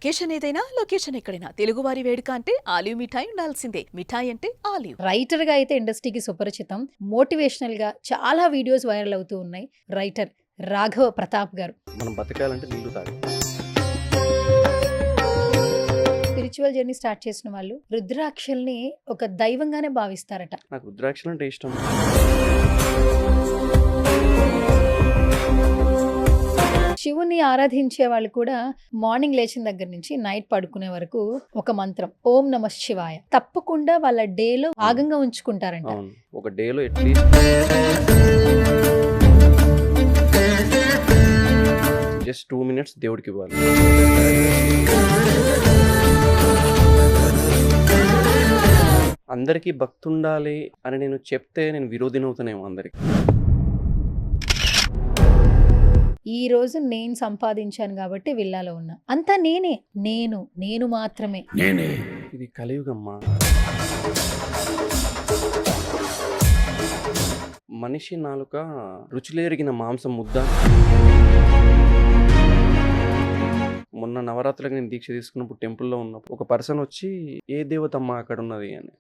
Occasion ఏదైనా location ఎక్కడైనా తెలుగువారి వేడుక అంటే ఆలివ్ మిఠాయి ఉండాల్సిందే. మిఠాయి అంటే ఆలివ్. రైటర్ గా అయితే ఇండస్ట్రీకి సుపరిచితం. మోటివేషనల్ గా చాలా వీడియోస్ వైరల్ అవుతూ ఉన్నాయి. రైటర్ రాఘవ ప్రతాప్ గారు. మనం బతకాలంటే నీళ్లు తాగాలి. స్పిరిచువల్ జర్నీ స్టార్ట్ చేసిన వాళ్ళు రుద్రాక్షల్ని ఒక దైవంగానే భావిస్తారట. నాకు రుద్రాక్షలు అంటే ఇష్టం. శివుని ఆరాధించే వాళ్ళు కూడా మార్నింగ్ లేచిన దగ్గర నుంచి నైట్ పడుకునే వరకు ఒక మంత్రం ఓం నమ శివాయ తప్పకుండా వాళ్ళ డేలో భాగంగా ఉంచుకుంటారంట. అవును, ఒక డేలో అట్లీస్ట్ జస్ట్ 2 minutes దేవుడికి ఇవ్వాలి. అందరికీ భక్తి ఉండాలి అని నేను చెప్తే నేను విరోధిని అవుతానేమో అందరికి. ఈ రోజు నేను సంపాదించాను కాబట్టి విల్లాలో ఉన్నా, అంతా నేనే, నేను మాత్రమే. ఇది కలియుగమ్మా. మనిషి నాలుక రుచిలేరిగిన మాంసం ముద్ద. మొన్న నవరాత్రులకు నేను దీక్ష తీసుకున్నప్పుడు టెంపుల్లో ఉన్నప్పుడు ఒక పర్సన్ వచ్చి ఏ దేవతమ్మ అక్కడ ఉన్నది అని,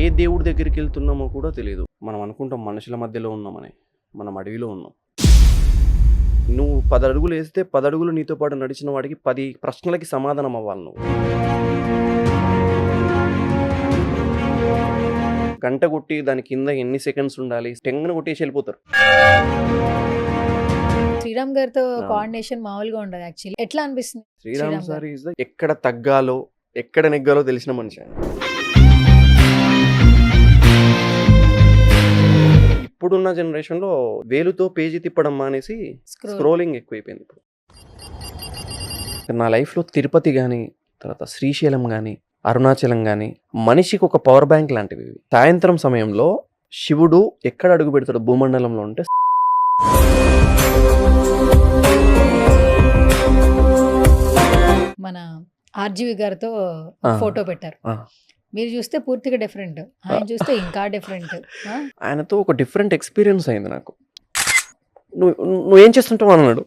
ఏ దేవుడి దగ్గరికి వెళ్తున్నామో కూడా తెలియదు. మనం అనుకుంటాం మనుషుల మధ్యలో ఉన్నామని, మనం అడవిలో ఉన్నాం. నువ్వు 10 అడుగులు వేస్తే 10 అడుగులు నీతో పాటు నడిచిన వాడికి 10 ప్రశ్నలకి సమాధానం అవ్వాలి. నువ్వు గంట కొట్టి దాని కింద ఎన్ని సెకండ్స్ ఉండాలి, టెంగన కొట్టేసి వెళ్ళిపోతారు. శ్రీరామ్ గారితో కోఆర్డినేషన్ మామూలుగా ఉండదు యాక్చువల్లీ. ఎట్లా అనిపిస్తుంది? శ్రీరామ్ సార్ ఈజ్ ద ఎక్కడ తగ్గాలో ఎక్కడ నెగ్గాలో తెలిసిన మనిషి ఆయన. ఇప్పుడున్న జనరేషన్లో వేలుతో పేజీ తిప్పడం మానేసి స్క్రోలింగ్ ఎక్కువైపోయింది. ఇప్పుడు నా లైఫ్లో తిరుపతి కానీ, తర్వాత శ్రీశైలం కానీ, అరుణాచలం కానీ మనిషికి ఒక పవర్ బ్యాంక్ లాంటివి. సాయంత్రం సమయంలో శివుడు ఎక్కడ అడుగు పెడతాడు భూమండలంలో ఉంటే మన ఆర్జీవి గారితో ఫోటో పెట్టారు. మీరు చూస్తే పూర్తిగా డిఫరెంట్, ఆయన చూస్తే ఇంకా డిఫరెంట్. ఆయనతో ఒక డిఫరెంట్ ఎక్స్పీరియన్స్ అయింది నాకు. నువ్వేం చేస్తుంటావు అన్నాడు.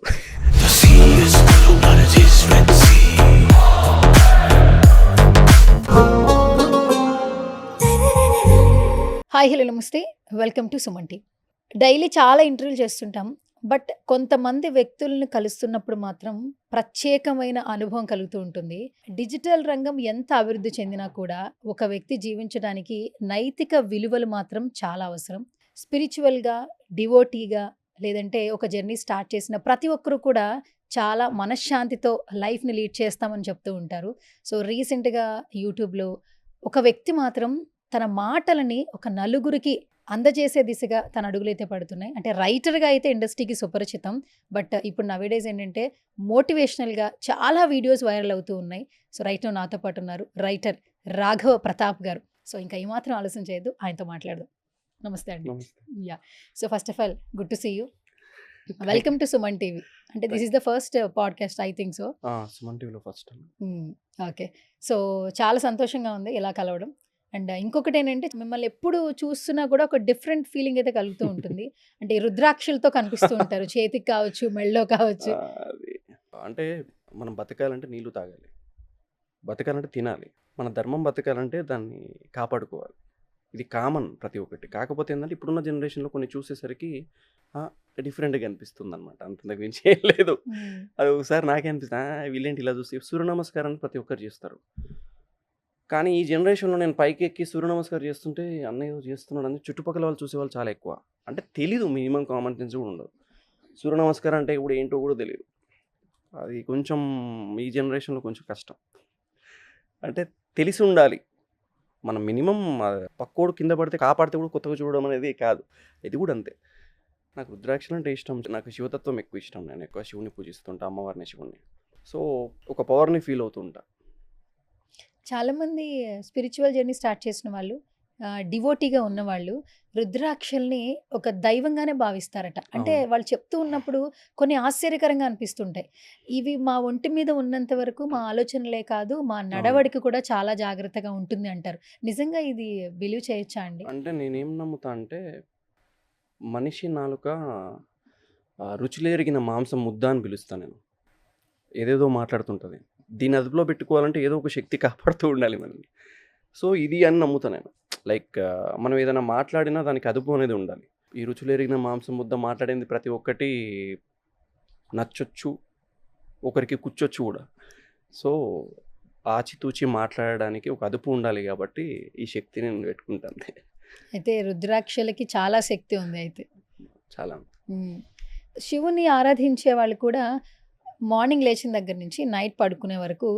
హాయ్, హలో, నమస్తే, welcome to Suman TV. Daily చాలా ఇంటర్వ్యూలు చేస్తుంటాం. బట్ కొంతమంది వ్యక్తులను కలుస్తున్నప్పుడు మాత్రం ప్రత్యేకమైన అనుభవం కలుగుతూ ఉంటుంది. డిజిటల్ రంగం ఎంత అభివృద్ధి చెందినా కూడా ఒక వ్యక్తి జీవించడానికి నైతిక విలువలు మాత్రం చాలా అవసరం. స్పిరిచువల్గా, డివోటీగా, లేదంటే ఒక జర్నీ స్టార్ట్ చేసిన ప్రతి ఒక్కరు కూడా చాలా మనశ్శాంతితో లైఫ్ని లీడ్ చేస్తామని చెప్తూ ఉంటారు. సో రీసెంట్గా యూట్యూబ్లో ఒక వ్యక్తి మాత్రం తన మాటలని ఒక నలుగురికి అందజేసే దిశగా తన అడుగులైతే పడుతున్నాయి. అంటే రైటర్గా అయితే ఇండస్ట్రీకి సుపరిచితం. బట్ ఇప్పుడు నవేడేస్ ఏంటంటే మోటివేషనల్గా చాలా వీడియోస్ వైరల్ అవుతూ ఉన్నాయి. సో రైట్ నాతో పాటు ఉన్నారు రైటర్ రాఘవ ప్రతాప్ గారు. సో ఇంకా ఏమాత్రం ఆలోచన చేయొద్దు, ఆయనతో మాట్లాడదాం. నమస్తే అండి. Yeah, so first of all good to see you. Welcome to Suman TV. అంటే this is the first podcast I think so. Suman టీవీలో ఫస్ట్. ఓకే, సో చాలా సంతోషంగా ఉంది ఇలా కలవడం. అండ్ ఇంకొకటి ఏంటంటే మిమ్మల్ని ఎప్పుడు చూస్తున్నా కూడా ఒక డిఫరెంట్ ఫీలింగ్ అయితే కలుగుతూ ఉంటుంది. అంటే రుద్రాక్షలతో కనిపిస్తూ ఉంటారు, చేతికి కావచ్చు, మెళ్ళలో కావచ్చు. అంటే మనం బతకాలంటే నీళ్లు తాగాలి, బతకాలంటే తినాలి, మన ధర్మం బతకాలంటే దాన్ని కాపాడుకోవాలి. ఇది కామన్ ప్రతి ఒక్కటి. కాకపోతే ఏంటంటే ఇప్పుడున్న జనరేషన్లో కొన్ని చూసేసరికి డిఫరెంట్గా అనిపిస్తుంది అనమాట. అంతకు మించి ఏం లేదు. అది ఒకసారి నాకే అనిపిస్తుంది, వీళ్ళేంటి ఇలా చూస్తే సూర్య నమస్కారాన్ని ప్రతి ఒక్కరు చేస్తారు. కానీ ఈ జనరేషన్లో నేను పైకి ఎక్కి సూర్య నమస్కారం చేస్తుంటే అన్నయ్య చేస్తున్నాడు అని చుట్టుపక్కల వాళ్ళు చూసేవాళ్ళు చాలా ఎక్కువ. అంటే తెలీదు, మినిమం కామన్ సెన్స్ కూడా ఉండదు. సూర్య నమస్కారం అంటే కూడా ఏంటో కూడా తెలియదు. అది కొంచెం ఈ జనరేషన్లో కొంచెం కష్టం. అంటే తెలిసి ఉండాలి. మనం మినిమం పక్కోడు కింద పడితే కాపాడితే కూడా కొత్తగా చూడడం అనేది కాదు. ఇది కూడా అంతే. నాకు రుద్రాక్షలు అంటే ఇష్టం. నాకు శివతత్వం ఎక్కువ ఇష్టం. నేను ఎక్కువ శివుని పూజిస్తుంటా, అమ్మవారిని, శివుణ్ణి. సో ఒక పవర్ని ఫీల్ అవుతుంటా. చాలామంది స్పిరిచువల్ జర్నీ స్టార్ట్ చేసిన వాళ్ళు, డివోటీగా ఉన్నవాళ్ళు రుద్రాక్షల్ని ఒక దైవంగానే భావిస్తారట. అంటే వాళ్ళు చెప్తూ ఉన్నప్పుడు కొన్ని ఆశ్చర్యకరంగా అనిపిస్తుంటాయి. ఇవి మా ఒంటి మీద ఉన్నంత వరకు మా ఆలోచనలే కాదు, మా నడవడికి కూడా చాలా జాగ్రత్తగా ఉంటుంది అంటారు. నిజంగా ఇది బిలీవ్ చేయొచ్చా అండి? అంటే నేనేం నమ్ముతా అంటే మనిషి నాలుక రుచిలేరిగిన మాంసం ముద్ద అని పిలుస్తాను నేను. ఏదేదో మాట్లాడుతుంటుంది. దీన్ని అదుపులో పెట్టుకోవాలంటే ఏదో ఒక శక్తి కాపాడుతూ ఉండాలి మనల్ని. సో ఇది అని నమ్ముతాను నేను. లైక్ మనం ఏదైనా మాట్లాడినా దానికి అదుపు అనేది ఉండాలి. ఈ రుచులెరిగిన మాంసం ముద్ద మాట్లాడింది ప్రతి ఒక్కటి నచ్చొచ్చు, ఒకరికి కూర్చొచ్చు కూడా. సో ఆచితూచి మాట్లాడడానికి ఒక అదుపు ఉండాలి కాబట్టి ఈ శక్తిని నేను పెట్టుకుంటాను. అయితే రుద్రాక్షలకి చాలా శక్తి ఉంది అయితే. చాలా ఉమ్. శివుని ఆరాధించే వాళ్ళు కూడా మార్నింగ్ లేచిన దగ్గర నుంచి నైట్ పడుకునే వరకు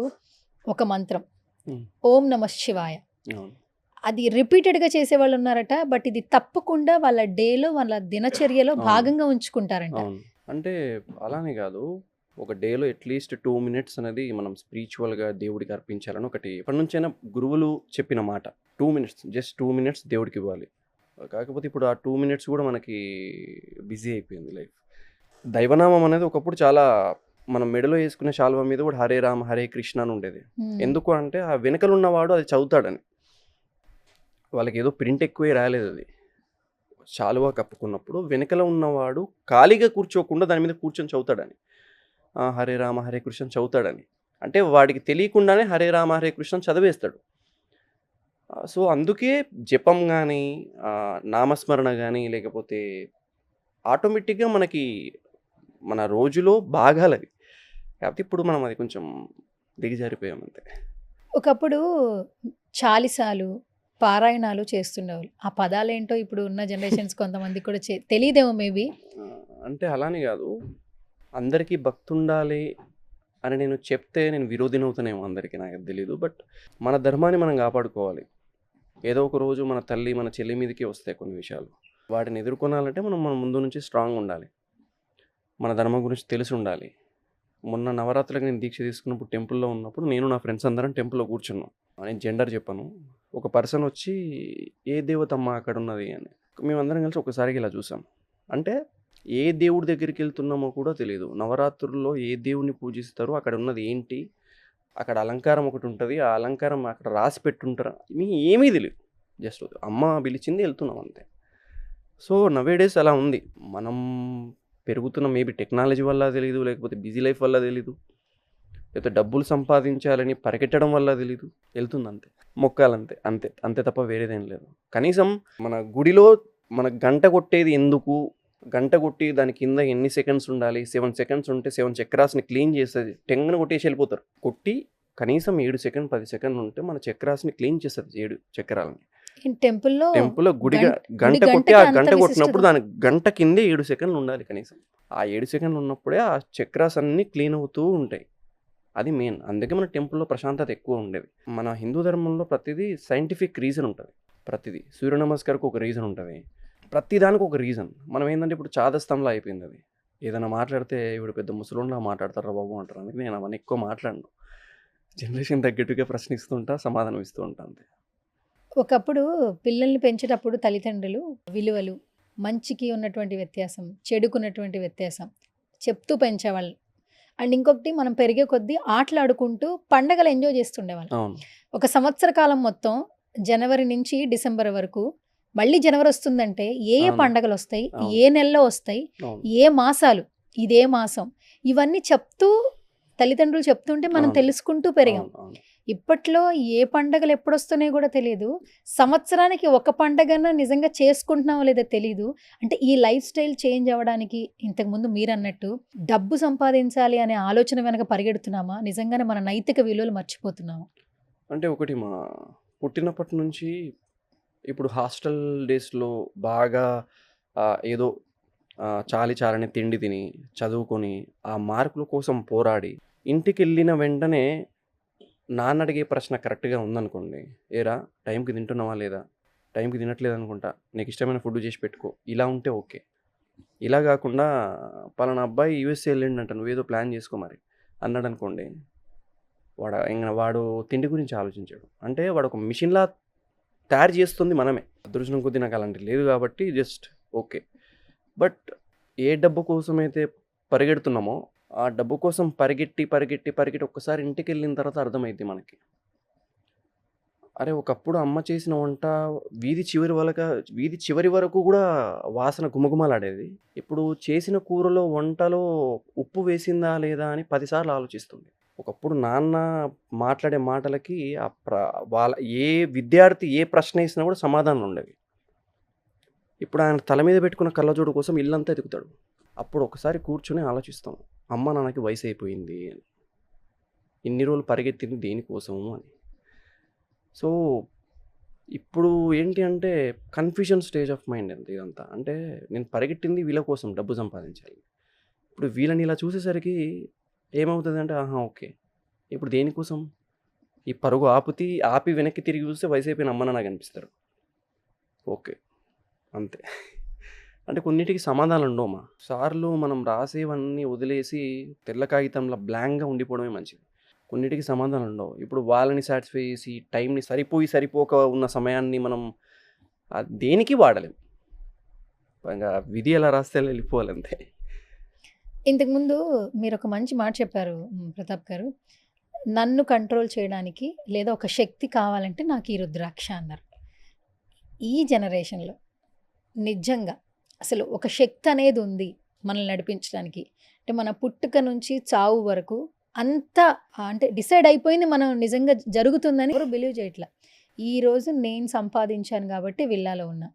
ఒక మంత్రం, ఉమ్, ఓం నమ శివాయ, అవును అది రిపీటెడ్గా చేసేవాళ్ళు ఉన్నారట. బట్ ఇది తప్పకుండా వాళ్ళ డేలో వాళ్ళ దినచర్యలో అవును భాగంగా ఉంచుకుంటారంట. అవును అంటే అలానే కాదు, ఒక డేలో అట్లీస్ట్ 2 minutes అనేది మనం స్పిరిచువల్గా దేవుడికి అర్పించాలని ఒకటి ఎప్పటి నుంచైనా గురువులు చెప్పిన మాట. 2 minutes, జస్ట్ 2 minutes దేవుడికి ఇవ్వాలి. కాకపోతే ఇప్పుడు ఆ 2 minutes కూడా మనకి బిజీ అయిపోయింది లైఫ్. దైవనామం అనేది ఒకప్పుడు చాలా మనం మెడలో వేసుకునే శాల్వా మీద కూడా హరే రామ హరే కృష్ణ అని ఉండేది. ఉమ్. ఎందుకు అంటే ఆ వెనకలు ఉన్నవాడు అది చదువుతాడని. వాళ్ళకి ఏదో ప్రింట్ ఎక్కువే రాలేదు అది. శాలువా కప్పుకున్నప్పుడు వెనకల ఉన్నవాడు ఖాళీగా కూర్చోకుండా దాని మీద కూర్చొని చదువుతాడని. హరే రామ హరే కృష్ణ చదువుతాడని. అంటే వాడికి తెలియకుండానే హరే రామ హరే కృష్ణ చదివేస్తాడు. సో అందుకే జపం కానీ నామస్మరణ కానీ లేకపోతే ఆటోమేటిక్గా మనకి మన రోజులో భాగాలవి. కాకపోతే ఇప్పుడు మనం అది కొంచెం దిగజారిపోయాం అంతే. ఒకప్పుడు చాలిసాలు పారాయణాలు చేస్తుండేవాళ్ళు. ఆ పదాలేంటో ఇప్పుడు ఉన్న జనరేషన్స్ కొంతమంది కూడా తెలియదేమో మేబీ. అంటే అలానే కాదు, అందరికీ భక్తి ఉండాలి అని నేను చెప్తే నేను విరోధినవుతానేమో అందరికీ, నాకు తెలీదు. బట్ మన ధర్మాన్ని మనం కాపాడుకోవాలి. ఏదో ఒక రోజు మన తల్లి మన చెల్లి మీదకి వస్తాయి కొన్ని విషయాలు. వాటిని ఎదుర్కొనాలంటే మనం మన ముందు నుంచి స్ట్రాంగ్ ఉండాలి. మన ధర్మం గురించి తెలిసి ఉండాలి. మొన్న నవరాత్రులకు నేను దీక్ష తీసుకున్నప్పుడు టెంపుల్లో ఉన్నప్పుడు నేను నా ఫ్రెండ్స్ అందరం టెంపుల్లో కూర్చున్నాం. నేను జెండర్ చెప్పాను. ఒక పర్సన్ వచ్చి ఏ దేవతమ్మ అక్కడ ఉన్నది అని. మేమందరం కలిసి ఒకసారికి ఇలా చూసాం. అంటే ఏ దేవుడి దగ్గరికి వెళ్తున్నామో కూడా తెలియదు. నవరాత్రుల్లో ఏ దేవుడిని పూజిస్తారో అక్కడ ఉన్నది ఏంటి, అక్కడ అలంకారం ఒకటి ఉంటుంది, ఆ అలంకారం అక్కడ రాసి పెట్టుంటారా మీ ఏమీ తెలియదు. జస్ట్ అమ్మ పిలిచింది వెళ్తున్నాం అంతే. సో నవేడేస్ అలా ఉంది. మనం పెరుగుతున్న మేబీ టెక్నాలజీ వల్ల తెలీదు, లేకపోతే బిజీ లైఫ్ వల్ల తెలీదు, లేకపోతే డబ్బులు సంపాదించాలని పరిగెట్టడం వల్ల తెలీదు, వెళ్తుంది అంతే. మొక్కాలంతే, అంతే అంతే తప్ప వేరేదేం లేదు. కనీసం మన గుడిలో మన గంట కొట్టేది ఎందుకు, గంట కొట్టి దాని కింద ఎన్ని సెకండ్స్ ఉండాలి, 7 seconds ఉంటే 7 చక్రాస్ని క్లీన్ చేస్తుంది. టెంగను కొట్టేసి వెళ్ళిపోతారు. కొట్టి కనీసం 7 సెకండ్ 10 సెకండ్లు ఉంటే మన చక్రాస్ని క్లీన్ చేస్తుంది 7 చక్రాలని. టెంపుల్లో గుడిగా గంట కొట్టి ఆ గంట కొట్టినప్పుడు దాని గంట కిందే 7 సెకండ్లు ఉండాలి కనీసం. ఆ 7 సెకండ్లు ఉన్నప్పుడే ఆ చక్రాస్ అన్నీ క్లీన్ అవుతూ ఉంటాయి. అది మెయిన్. అందుకే మన టెంపుల్లో ప్రశాంతత ఎక్కువ ఉండేది. మన హిందూ ధర్మంలో ప్రతిదీ సైంటిఫిక్ రీజన్ ఉంటుంది. ప్రతిదీ సూర్య నమస్కారకు ఒక రీజన్ ఉంటుంది, ప్రతిదానికి ఒక రీజన్. మనం ఏంటంటే ఇప్పుడు చాదస్తంలో అయిపోయింది అది. ఏదైనా మాట్లాడితే ఇప్పుడు పెద్ద ముసలోళ్ళలా మాట్లాడతారా బాబు అంటారు. అందుకే నేను అవన్నీ ఎక్కువ మాట్లాడను. జనరేషన్ తగ్గట్టుగా ప్రశ్నిస్తుంటా, సమాధానం ఇస్తూ ఉంటా అంతే. ఒకప్పుడు పిల్లల్ని పెంచేటప్పుడు తల్లిదండ్రులు విలువలు, మంచికి ఉన్నటువంటి వ్యత్యాసం, చెడుకున్నటువంటి వ్యత్యాసం చెప్తూ పెంచేవాళ్ళు. అండ్ ఇంకొకటి మనం పెరిగే కొద్దీ ఆటలాడుకుంటూ పండగలు ఎంజాయ్ చేస్తుండేవాళ్ళు. అవును ఒక సంవత్సర కాలం మొత్తం జనవరి నుంచి డిసెంబర్ వరకు, మళ్ళీ జనవరి వస్తుందంటే ఏ అవును పండగలు వస్తాయి, అవును ఏ నెలలో వస్తాయి, అవును ఏ మాసాలు, ఇదే మాసం, ఇవన్నీ చెప్తూ తల్లిదండ్రులు చెప్తుంటే మనం అవును తెలుసుకుంటూ పెరిగాం. అవును అవును ఇప్పట్లో ఏ పండగలు ఎప్పుడొస్తున్నాయో కూడా తెలియదు. సంవత్సరానికి ఒక పండగన నిజంగా చేసుకుంటున్నామో లేదో తెలీదు. అంటే ఈ లైఫ్ స్టైల్ చేంజ్ అవ్వడానికి ఇంతకుముందు మీరు అన్నట్టు డబ్బు సంపాదించాలి అనే ఆలోచన వెనక పరిగెడుతున్నామా, నిజంగానే మన నైతిక విలువలు మర్చిపోతున్నామా? అంటే ఒకటి మా పుట్టినప్పటి నుంచి ఇప్పుడు హాస్టల్ డేస్లో బాగా ఏదో చాలి చాలని తిండి తిని చదువుకొని ఆ మార్కుల కోసం పోరాడి ఇంటికి వెళ్ళిన వెంటనే నాన్న అడిగే ప్రశ్న కరెక్ట్గా ఉందనుకోండి, ఏరా టైంకి తింటున్నావా లేదా, టైంకి తినట్లేదు అనుకుంటా, నీకు ఇష్టమైన ఫుడ్ చేసి పెట్టుకో, ఇలా ఉంటే ఓకే. ఇలా కాకుండా పలానా అబ్బాయి యూఎస్ఏ వెళ్ళిండంట, నువ్వేదో ప్లాన్ చేసుకో మరి అన్నాడు అనుకోండి, వాడు తిండి గురించి ఆలోచించాడు. అంటే వాడు ఒక మిషన్లా తయారు చేస్తుంది మనమే. అదృష్టం కొద్దీ నాకు అలాంటి లేదు కాబట్టి జస్ట్ ఓకే. బట్ ఏ డబ్బు కోసమైతే పరిగెడుతున్నామో ఆ డబ్బు కోసం పరిగెట్టి ఒక్కసారి ఇంటికి వెళ్ళిన తర్వాత అర్థమైంది మనకి అరే! ఒకప్పుడు అమ్మ చేసిన వంట వీధి చివరి వరకు గూడా వాసన గుమగుమలాడేది. ఇప్పుడు చేసిన కూరలో, వంటలో ఉప్పు వేసిందా లేదా అని 10 సార్లు ఆలోచిస్తుంది. ఒకప్పుడు నాన్న మాట్లాడే మాటలకి ఆహ్, ప్ర వాళ్ళ ఏ విద్యార్థి ఏ ప్రశ్న ఏసినా గూడా సమాధానాలుండేవి. ఇప్పుడు ఆయన తల మీద పెట్టుకున్న కళ్ళజోడు కోసం ఇల్లంతా ఎతుకుతాడు. అప్పుడు ఒకసారి కూర్చొని ఆలోచిస్తాం. అమ్మ, నాన్నకి వయసయిపోయింది అని. ఇన్ని రోజులు పరిగెత్తింది దేనికోసము అని. సో, ఇప్పుడు ఏంటి అంటే కన్‌ఫ్యూజన్ స్టేజ్ ఆఫ్ మైండ్ అంతే ఇదంతా. అంటే నేను పరిగెట్టింది వీళ్ళ కోసం డబ్బు సంపాదించాలి. ఇప్పుడు వీళ్ళని ఇలా చూసేసరికి ఏమవుతదంటే ఆహా! ఓకే. ఇప్పుడు దేనికోసం? ఈ పరుగు ఆపి వెనక్కి తిరిగి చూస్తే వయసైపోయిన అమ్మ, నాన్న కనిపిస్తారు. ఓకే. అంతే. అంటే కొన్నిటికి సమాధానాలుండవుమా. సార్లు మనం రాసేవన్నీ వదిలేసి తెల్ల కాగితంలా బ్లాంక్‌గా ఉండిపోవడమే మంచిది. కొన్నిటికి సమాధానాలుండవు. ఇప్పుడు వాళ్ళని సాటిస్ఫై చేసి టైంని సరిపోక ఉన్న సమయాన్ని మనం దేనికి వాడలేం. ఇంగా విధి ఎలా రాస్తే అలా వెళ్ళిపోవాలంతే. ఇంతకుముందు మీరొక మంచి మాట చెప్పారు ప్రతాప్ గారు. నన్ను కంట్రోల్ చేయడానికి లేదా ఒక శక్తి కావాలంటే నాకు ఈ రుద్రాక్ష అన్నారు. ఈ జనరేషన్‌లో నిజంగా అసలు ఒక శక్తి అనేది ఉంది మనల్ని నడిపించడానికి. అంటే మన పుట్టుక నుంచి చావు వరకు అంతా అంటే డిసైడ్ అయిపోయింది మనం నిజంగా జరుగుతుందని ఎవరు బిలీవ్ చేయట్లా. ఈరోజు నేను సంపాదించాను కాబట్టి విల్లాలో ఉన్నా.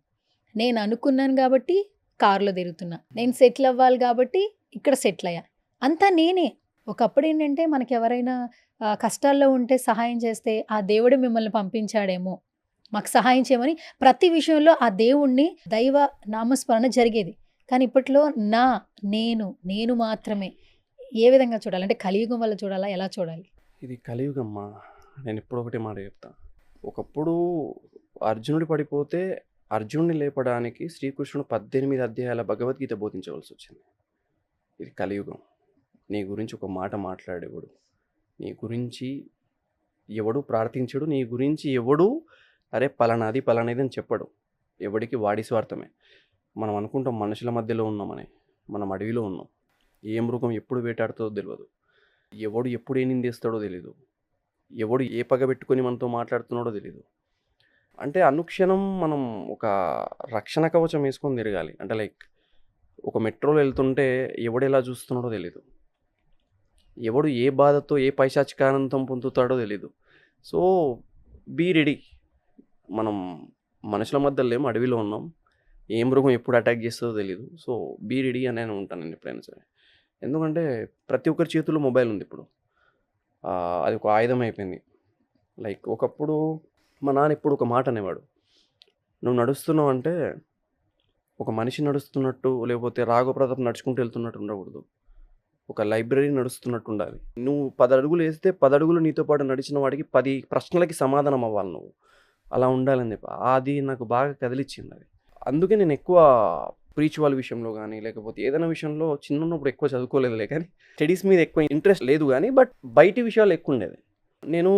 నేను అనుకున్నాను కాబట్టి కారులో తిరుగుతున్నా. నేను సెటిల్ అవ్వాలి కాబట్టి ఇక్కడ సెటిల్ అయ్యా. అంతా నేనే. ఒకప్పుడు ఏంటంటే మనకెవరైనా కష్టాల్లో ఉంటే సహాయం చేస్తే ఆ దేవుడే మిమ్మల్ని పంపించాడేమో, మాకు సహాయం చేయమని ప్రతి విషయంలో ఆ దేవుణ్ణి దైవ నామస్మరణ జరిగేది. కానీ ఇప్పట్లో నేను మాత్రమే. ఏ విధంగా చూడాలి? అంటే కలియుగం వల్ల చూడాలా? ఎలా చూడాలి? ఇది కలియుగమ్మా. నేనెప్పుడూ ఒకటే మాట చెప్తా. ఒకప్పుడు అర్జునుడు పడిపోతే అర్జునుడిని లేపడానికి శ్రీకృష్ణుడు 18 అధ్యాయాల భగవద్గీత బోధించవలసొచ్చింది. ఇది కలియుగం. నీ గురించి ఒక మాట మాట్లాడేవాడు. నీ గురించి ఎవడు ప్రార్థించడు. నీ గురించి ఎవడు అరే పలానాది అని చెప్పడు. ఎవడికి వాడి స్వార్థమే. మనం అనుకుంటాం మనుషుల మధ్యలో ఉన్నామని. మనం అడవిలో ఉన్నాం. ఏ మృగం ఎప్పుడు వేటాడుతుందో తెలవదు. ఎవడు ఎప్పుడు ఏ నిందేస్తాడో తెలీదు. ఎవడు ఏ పగ పెట్టుకొని మనతో మాట్లాడుతున్నాడో తెలీదు. అంటే అనుక్షణం మనం ఒక రక్షణ కవచం వేసుకొని తిరగాలి. అంటే లైక్ ఒక మెట్రోలో వెళ్తుంటే ఎవడు ఎలా చూస్తున్నాడో తెలీదు. ఎవడు ఏ బాధతో ఏ పైశాచికానందం పొందుతాడో తెలీదు. So be ready. మనం మనుషుల మధ్యలో లేము, అడవిలో ఉన్నాం. ఏ మృగం ఎప్పుడు అటాక్ చేస్తుందో తెలీదు. సో బీ రెడీ అని నేను ఉంటాను నేను ఎప్పుడైనా సరే. ఎందుకంటే ప్రతి ఒక్కరి చేతుల్లో మొబైల్ ఉంది ఇప్పుడు. అది ఒక ఆయుధం అయిపోయింది. లైక్ ఒకప్పుడు మా నాన్న ఎప్పుడు ఒక మాట అనేవాడు. నువ్వు నడుస్తున్నావు అంటే ఒక మనిషి నడుస్తున్నట్టు లేకపోతే రాఘవ ప్రతాప్ నడుచుకుంటూ వెళ్తున్నట్టు ఉండకూడదు. ఒక లైబ్రరీ నడుస్తున్నట్టు ఉండాలి. నువ్వు 10 అడుగులు వేస్తే 10 అడుగులు నీతో పాటు నడిచిన వాడికి 10 ప్రశ్నలకి సమాధానం అవ్వాలి నువ్వు. అలా ఉండాలని చెప్పి అది నాకు బాగా కదిలిచ్చింది అది. అందుకే నేను ఎక్కువ స్పిరిచువల్ విషయంలో కానీ లేకపోతే ఏదైనా విషయంలో చిన్నప్పుడు ఎక్కువ చదువుకోలేదులే కానీ స్టడీస్ మీద ఎక్కువ ఇంట్రెస్ట్ లేదు కానీ బట్ బయటి విషయాలు ఎక్కువ ఉండేది. నేను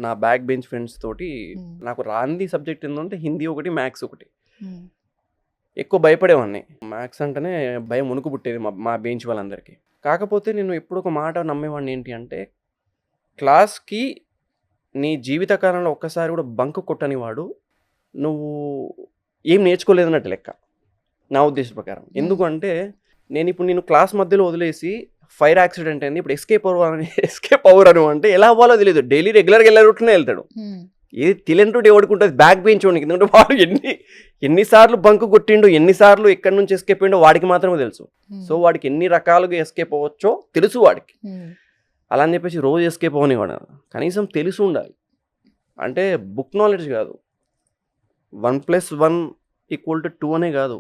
నా బ్యాక్ బెంచ్ ఫ్రెండ్స్ తోటి నాకు రాంది సబ్జెక్ట్ ఏంటంటే హిందీ ఒకటి, మ్యాథ్స్ ఒకటి. ఎక్కువ భయపడేవాడిని. మ్యాథ్స్ అంటేనే భయం వణుకు పుట్టేది మా బెంచ్ వాళ్ళందరికీ. కాకపోతే నేను ఎప్పుడు ఒక మాట నమ్మేవాడిని ఏంటి అంటే క్లాస్కి నీ జీవితకాలంలో ఒక్కసారి కూడా బంక్ కొట్టని వాడు నువ్వు ఏం నేర్చుకోలేదన్నట్టు లెక్క నా ఉద్దేశ ప్రకారం. ఎందుకంటే నేను క్లాస్ మధ్యలో వదిలేసి ఫైర్ యాక్సిడెంట్ అయింది, ఇప్పుడు ఎస్కేప్ అవర్ అని అంటే ఎలా అవ్వాలో తెలియదు. డైలీ రెగ్యులర్గా వెళ్ళే రూట్లోనే వెళ్తాడు. ఏది తెలియని ఎవడుకుంటుంది బ్యాక్ బెంచ్ వాడికి. ఎందుకంటే వాడు ఎన్నిసార్లు బంక్ కొట్టిండు, ఎన్నిసార్లు ఎక్కడి నుంచి ఎస్కేప్ అయ్యిండో వాడికి మాత్రమే తెలుసు. సో వాడికి ఎన్ని రకాలుగా ఎస్కేప్ అవ్వచ్చో తెలుసు వాడికి. అలా అని చెప్పేసి రోజు ఎస్కేప్ అవ్వనివాడు. కనీసం తెలిసి ఉండాలి. అంటే బుక్ నాలెడ్జ్ కాదు, 1+1 = 2 అనే కాదు.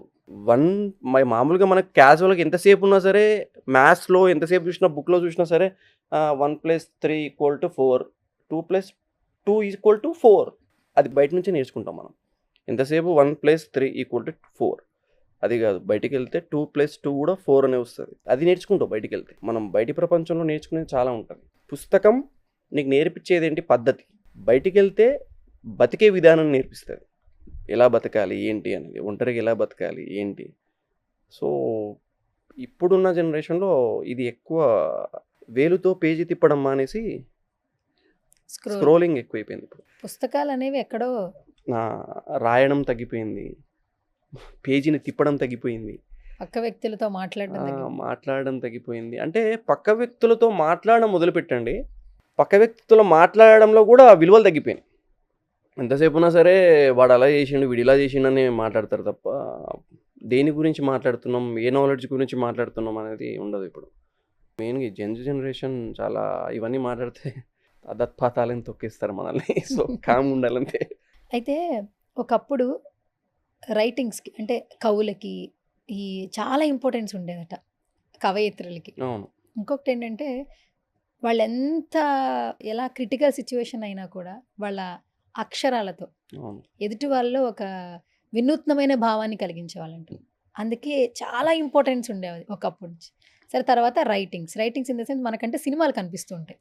మామూలుగా మనకు క్యాజువల్గా ఎంతసేపు ఉన్నా సరే మ్యాథ్స్లో ఎంతసేపు చూసినా బుక్లో చూసినా సరే 1+3 = 4, 2+2 = 4. అది బయట నుంచే నేర్చుకుంటాం మనం. ఎంతసేపు 1+3 = 4. అది కాదు, బయటికి వెళ్తే 2+2 కూడా 4 అనే వస్తుంది. అది నేర్చుకుంటాం బయటికి వెళ్తే. మనం బయటి ప్రపంచంలో నేర్చుకునేది చాలా ఉంటుంది. పుస్తకం నీకు నేర్పించేది ఏంటి? పద్ధతి. బయటికి వెళ్తే బతికే విధానం నేర్పిస్తుంది. ఎలా బతకాలి ఏంటి అనేది, ఒంటరిగా ఎలా బతకాలి ఏంటి. సో ఇప్పుడున్న జనరేషన్లో ఇది ఎక్కువ వేలుతో పేజీ తిప్పడం మానేసి స్క్రోలింగ్ ఎక్కువైపోయింది ఇప్పుడు. పుస్తకాలు అనేవి ఎక్కడో రాయడం తగ్గిపోయింది, పేజీని తిప్పడం తగ్గిపోయింది, పక్క వ్యక్తులతో మాట్లాడడం తగ్గిపోయింది. అంటే పక్క వ్యక్తులతో మాట్లాడడం మొదలుపెట్టండి, పక్క వ్యక్తులతో మాట్లాడడంలో కూడా విలువలు తగ్గిపోయినాయి. ఎంతసేపు ఉన్నా సరే వాడు అలా చేసిండు, వీడు ఇలా చేసిండని మాట్లాడతారు తప్ప దేని గురించి మాట్లాడుతున్నాం, ఏ నాలెడ్జ్ గురించి మాట్లాడుతున్నాం అనేది ఉండదు ఇప్పుడు. మెయిన్గా జనరేషన్ చాలా ఇవన్నీ మాట్లాడితే అదత్పాతాలని తొక్కేస్తారు మనల్ని. సో కామ్ ఉండాలంతే. అయితే ఒకప్పుడు రైటింగ్స్కి అంటే కవులకి ఈ చాలా ఇంపార్టెన్స్ ఉండేదట, కవయిత్రులకి. అవును. ఇంకొకటి ఏంటంటే వాళ్ళు ఎంత ఎలా క్రిటికల్ సిచ్యువేషన్ అయినా కూడా వాళ్ళ అక్షరాలతో అవును. ఎదుటి వాళ్ళలో ఒక వినూత్నమైన భావాన్ని కలిగించేవాళ్ళంట. అందుకే చాలా ఇంపార్టెన్స్ ఉండేది ఒకప్పటి నుంచి. సరే, తర్వాత రైటింగ్స్ ఇన్ ద సెన్స్ మనకంటే సినిమాలు కనిపిస్తూ ఉంటాయి.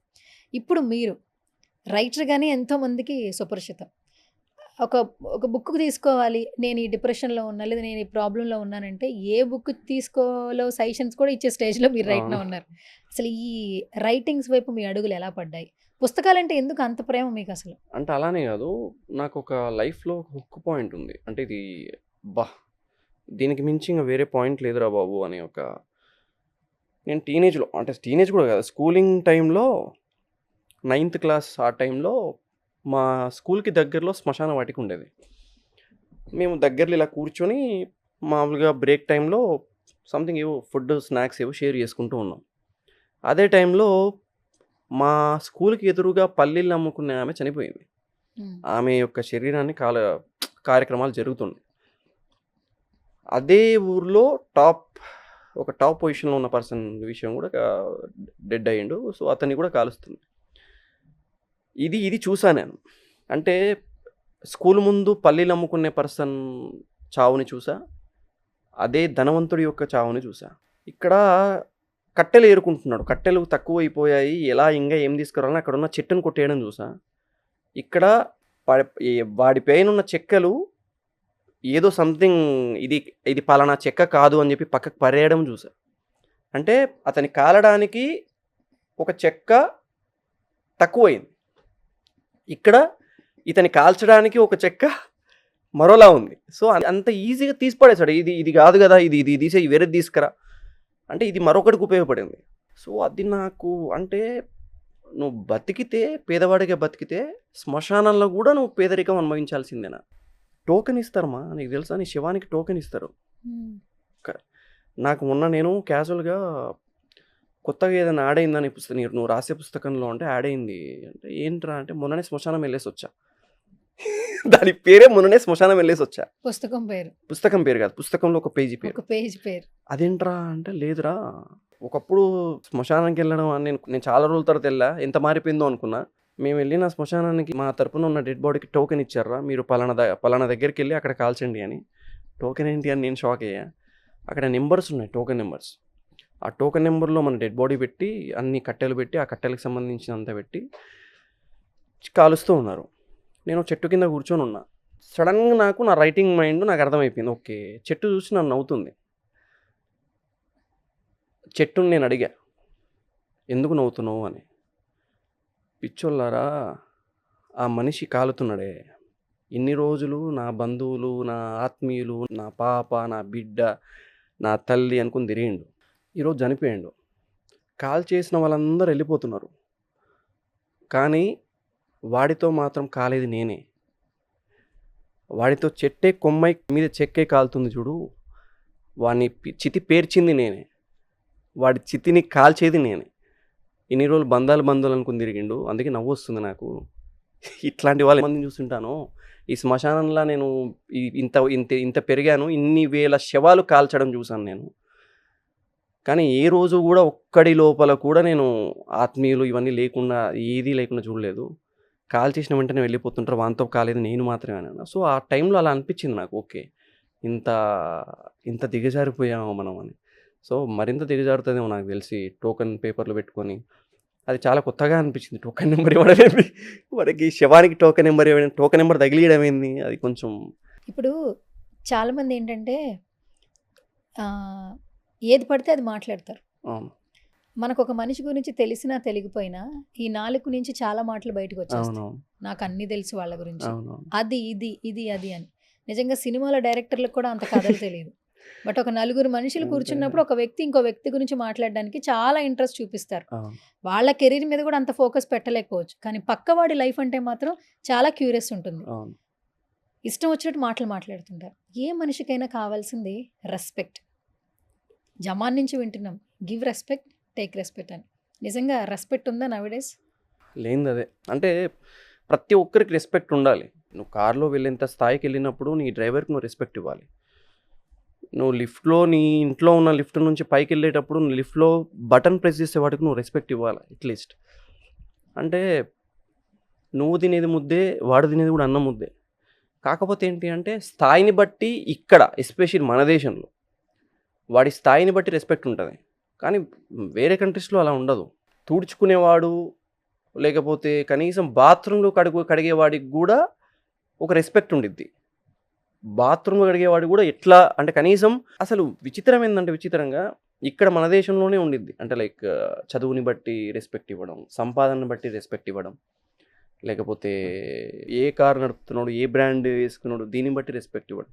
ఇప్పుడు మీరు రైటర్గానే ఎంతోమందికి సుపరిచితం. ఒక బుక్ తీసుకోవాలి, నేను ఈ డిప్రెషన్లో ఉన్నా లేదా నేను ఈ ప్రాబ్లంలో ఉన్నానంటే ఏ బుక్ తీసుకోలో సజెషన్స్ కూడా ఇచ్చే స్టేజ్లో మీరు రైట్గా ఉన్నారు. అసలు ఈ రైటింగ్స్ వైపు మీ అడుగులు ఎలా పడ్డాయి? పుస్తకాలంటే ఎందుకు అంత ప్రేమ మీకు అసలు? అంటే అలానే కాదు, నాకు ఒక లైఫ్లో ఒక హుక్ పాయింట్ ఉంది. అంటే ఇది దీనికి మించి ఇంకా వేరే పాయింట్ లేదురా బాబు అని నేను టీనేజ్లో, అంటే టీనేజ్ కూడా కాదు, స్కూలింగ్ టైంలో 9th క్లాస్ ఆ టైంలో మా స్కూల్కి దగ్గరలో శ్మశాన వాటిక ఉండేది. మేము దగ్గరలో ఇలా కూర్చొని మామూలుగా బ్రేక్ టైంలో సంథింగ్ ఏవో ఫుడ్ స్నాక్స్ ఏవో షేర్ చేసుకుంటూ ఉన్నాం. అదే టైంలో మా స్కూల్కి ఎదురుగా పల్లీలు అమ్ముకునే ఆమె చనిపోయింది. ఆమె యొక్క శరీరాన్ని కార్యక్రమాలు జరుగుతున్నాయి. అదే ఊర్లో ఒక టాప్ పొజిషన్లో ఉన్న పర్సన్ విషయం కూడా డెడ్ అయ్యిండు. సో అతన్ని కూడా కాలుస్తుంది. ఇది చూసా నేను. అంటే స్కూల్ ముందు పల్లీలు అమ్ముకునే పర్సన్ చావుని చూసా, అదే ధనవంతుడి యొక్క చావుని చూసా. ఇక్కడ కట్టెలు ఏరుకుంటున్నాడు, కట్టెలు తక్కువ అయిపోయాయి, ఎలా ఇంకా ఏం తీసుకురావాలని అక్కడ ఉన్న చెట్టును కొట్టేయడం చూసా. ఇక్కడ వాడి పైన ఉన్న చెక్కలు ఏదో సంథింగ్ ఇది పలానా చెక్క కాదు అని చెప్పి పక్కకు పరేయడం చూసా. అంటే అతని కాలడానికి ఒక చెక్క తక్కువైంది, ఇక్కడ ఇతని కాల్చడానికి ఒక చెక్క మరోలా ఉంది. సో అంత ఈజీగా తీసి పడేశాడు. ఇది కాదు కదా, ఇది తీసే వేరేది తీసుకురా అంటే ఇది మరొకటికి ఉపయోగపడింది. సో అది నాకు అంటే నువ్వు బతికితే, పేదవాడిగా బతికితే శ్మశానంలో కూడా నువ్వు పేదరికం అనుభవించాల్సిందేనా? టోకెన్ ఇస్తారమ్మా, నీకు తెలుసా, నీ శవానికి టోకెన్ ఇస్తారు. నాకు మొన్న నేను క్యాజువల్గా కొత్తగా ఏదైనా యాడ్ అయిందని నువ్వు రాసే పుస్తకంలో అంటే యాడ్ అయింది అంటే ఏంట్రా అంటే మొన్ననే శ్మశానం వెళ్ళేసి వచ్చా. దాని పేరే మొన్ననే శ్మశానం వెళ్ళేసి వచ్చా. పుస్తకం పేరు కాదు, పుస్తకంలో ఒక పేజీ పేరు. అదేంట్రా అంటే లేదురా, ఒకప్పుడు శ్మశానానికి వెళ్ళడం అని నేను చాలా రోజుల తర్వాత వెళ్ళా, ఎంత మారిపోయిందో అనుకున్నా. మేము వెళ్ళిన శ్మశానానికి మా తరపున ఉన్న డెడ్ బాడీకి టోకెన్ ఇచ్చారా, మీరు పలానా దగ్గరికి వెళ్ళి అక్కడ కాల్చండి అని. టోకెన్ ఏంటి అని నేను షాక్ అయ్యా. అక్కడ నెంబర్స్ ఉన్నాయి, టోకెన్ నెంబర్స్. ఆ టోకెన్ నెంబర్లో మన డెడ్ బాడీ పెట్టి అన్ని కట్టెలు పెట్టి ఆ కట్టెలకు సంబంధించినంత పెట్టి కాలుస్తూ ఉన్నారు. నేను చెట్టు కింద కూర్చొని ఉన్నా. సడన్గా నా రైటింగ్ మైండ్ నాకు అర్థమైపోయింది. ఓకే, చెట్టు చూసి నన్ను నవ్వుతుంది. చెట్టుని నేను అడిగా, ఎందుకు నవ్వుతున్నావు అని. పిచ్చోళ్ళారా, ఆ మనిషి కాలుతున్నాడే, ఇన్ని రోజులు నా బంధువులు, నా ఆత్మీయులు, నా పాప, నా బిడ్డ, నా తల్లి అనుకుని తిరిగిండు. ఈరోజు చనిపోయాడు. కాల్ చేసిన వాళ్ళందరూ వెళ్ళిపోతున్నారు, కానీ వాడితో మాత్రం కాలేదు నేనే. వాడితో చెట్టే కొమ్మై మీద చెక్కే కాలుతుంది చూడు, వాడిని చితి పేర్చింది నేనే, వాడి చితిని కాల్చేది నేనే. ఇన్ని రోజులు బంధాలు అనుకుని తిరిగిండు, అందుకే నవ్వు వస్తుంది నాకు. ఇట్లాంటి వాళ్ళ మందిని చూస్తుంటాను. ఈ శ్మశానంలో నేను ఇంత పెరిగాను, ఇన్ని వేల శవాలు కాల్చడం చూశాను నేను. కానీ ఏ రోజు కూడా ఒక్కడి లోపల కూడా నేను ఆత్మీయులు ఇవన్నీ లేకుండా, ఏదీ లేకుండా చూడలేదు. కాల్ చేసిన వెంటనే వెళ్ళిపోతుంటారు, వాంతో కాలేదు నేను మాత్రమే అన్నాను. సో ఆ టైంలో అలా అనిపించింది నాకు, ఓకే ఇంత దిగజారిపోయాము మనం అని. సో మరింత దిగజారుతుందేమో నాకు తెలిసి, టోకెన్ పేపర్లు పెట్టుకొని. అది చాలా కొత్తగా అనిపించింది, టోకెన్ నెంబర్ ఇవ్వడం. వాడికి శవానికి టోకెన్ నెంబర్ ఇవ్వడం, టోకెన్ నెంబర్ తగిలియడం ఏంది, అది కొంచెం. ఇప్పుడు చాలామంది ఏంటంటే ఏది పడితే అది మాట్లాడతారు. మనకొక మనిషి గురించి తెలిసినా తెలియకపోయినా ఈ నాలుగు నుంచి చాలా మాటలు బయటకు వచ్చేస్తాయి. అవునవును. నాకు అన్ని తెలుసు వాళ్ళ గురించి, అవునవును. అది ఇది అది అని. నిజంగా సినిమాల డైరెక్టర్లకు కూడా అంత కథలు తెలియదు. బట్ ఒక నలుగురు మనుషులు అంతే. కూర్చున్నప్పుడు ఒక వ్యక్తి ఇంకో వ్యక్తి గురించి మాట్లాడడానికి చాలా ఇంట్రెస్ట్ చూపిస్తారు. అవును. వాళ్ళ కెరీర్ మీద కూడా అంత ఫోకస్ పెట్టలేకపోవచ్చు, కానీ పక్కవాడి లైఫ్ అంటే మాత్రం చాలా క్యూరియస్ ఉంటుంది. అవును. ఇష్టం వచ్చినట్టు మాటలు మాట్లాడుతుంటారు. ఏ మనిషికైనా కావాల్సింది రెస్పెక్ట్. జమాన్ నుంచి వింటున్నాం, గివ్ రెస్పెక్ట్, టేక్ రెస్పెక్ట్ అని. నిజంగా రెస్పెక్ట్ ఉందా నవడేస్? లేనిది అదే. అంటే ప్రతి ఒక్కరికి రెస్పెక్ట్ ఉండాలి. నువ్వు కార్‌లో వెళ్ళేంత స్థాయికి వెళ్ళినప్పుడు నీ డ్రైవర్‌కి నువ్వు రెస్పెక్ట్ ఇవ్వాలి. నువ్వు లిఫ్ట్‌లో నీ ఇంట్లో ఉన్న లిఫ్ట్ నుంచి పైకెళ్ళేటప్పుడు నువ్వు లిఫ్ట్‌లో బటన్ ప్రెస్ చేసే వాడికి నువ్వు రెస్పెక్ట్ ఇవ్వాలి అట్‌లీస్ట్. అంటే నువ్వు తినేది ముద్దే, వాడు తినేది కూడా అన్నం ముద్దే. కాకపోతే ఏంటి అంటే స్థాయిని బట్టి ఇక్కడ ఎస్పెషల్లీ మన దేశంలో వాడి స్థాయిని బట్టి రెస్పెక్ట్ ఉంటది. కానీ వేరే కంట్రీస్‌లో అలా ఉండదు. తుడుచుకునేవాడు లేకపోతే కనీసం బాత్రూమ్‌లో కడిగేవాడికి గూడా ఒక రెస్పెక్ట్ ఉండిద్ది. బాత్రూమ్‌లో కడిగేవాడు గూడా ఎట్లా అంటే కనీసం అసలు విచిత్రం ఏందంటే విచిత్రంగా ఇక్కడ మన దేశంలోనే ఉండిద్ది. అంటే లైక్ చదువుని బట్టి రెస్పెక్ట్ ఇవ్వడం, సంపాదనని బట్టి రెస్పెక్ట్ ఇవ్వడం, లేకపోతే ఏ కార్ నడుపుతున్నాడు, ఏ బ్రాండ్ వేసుకున్నాడు దీన్ని బట్టి రెస్పెక్ట్ ఇవ్వడం.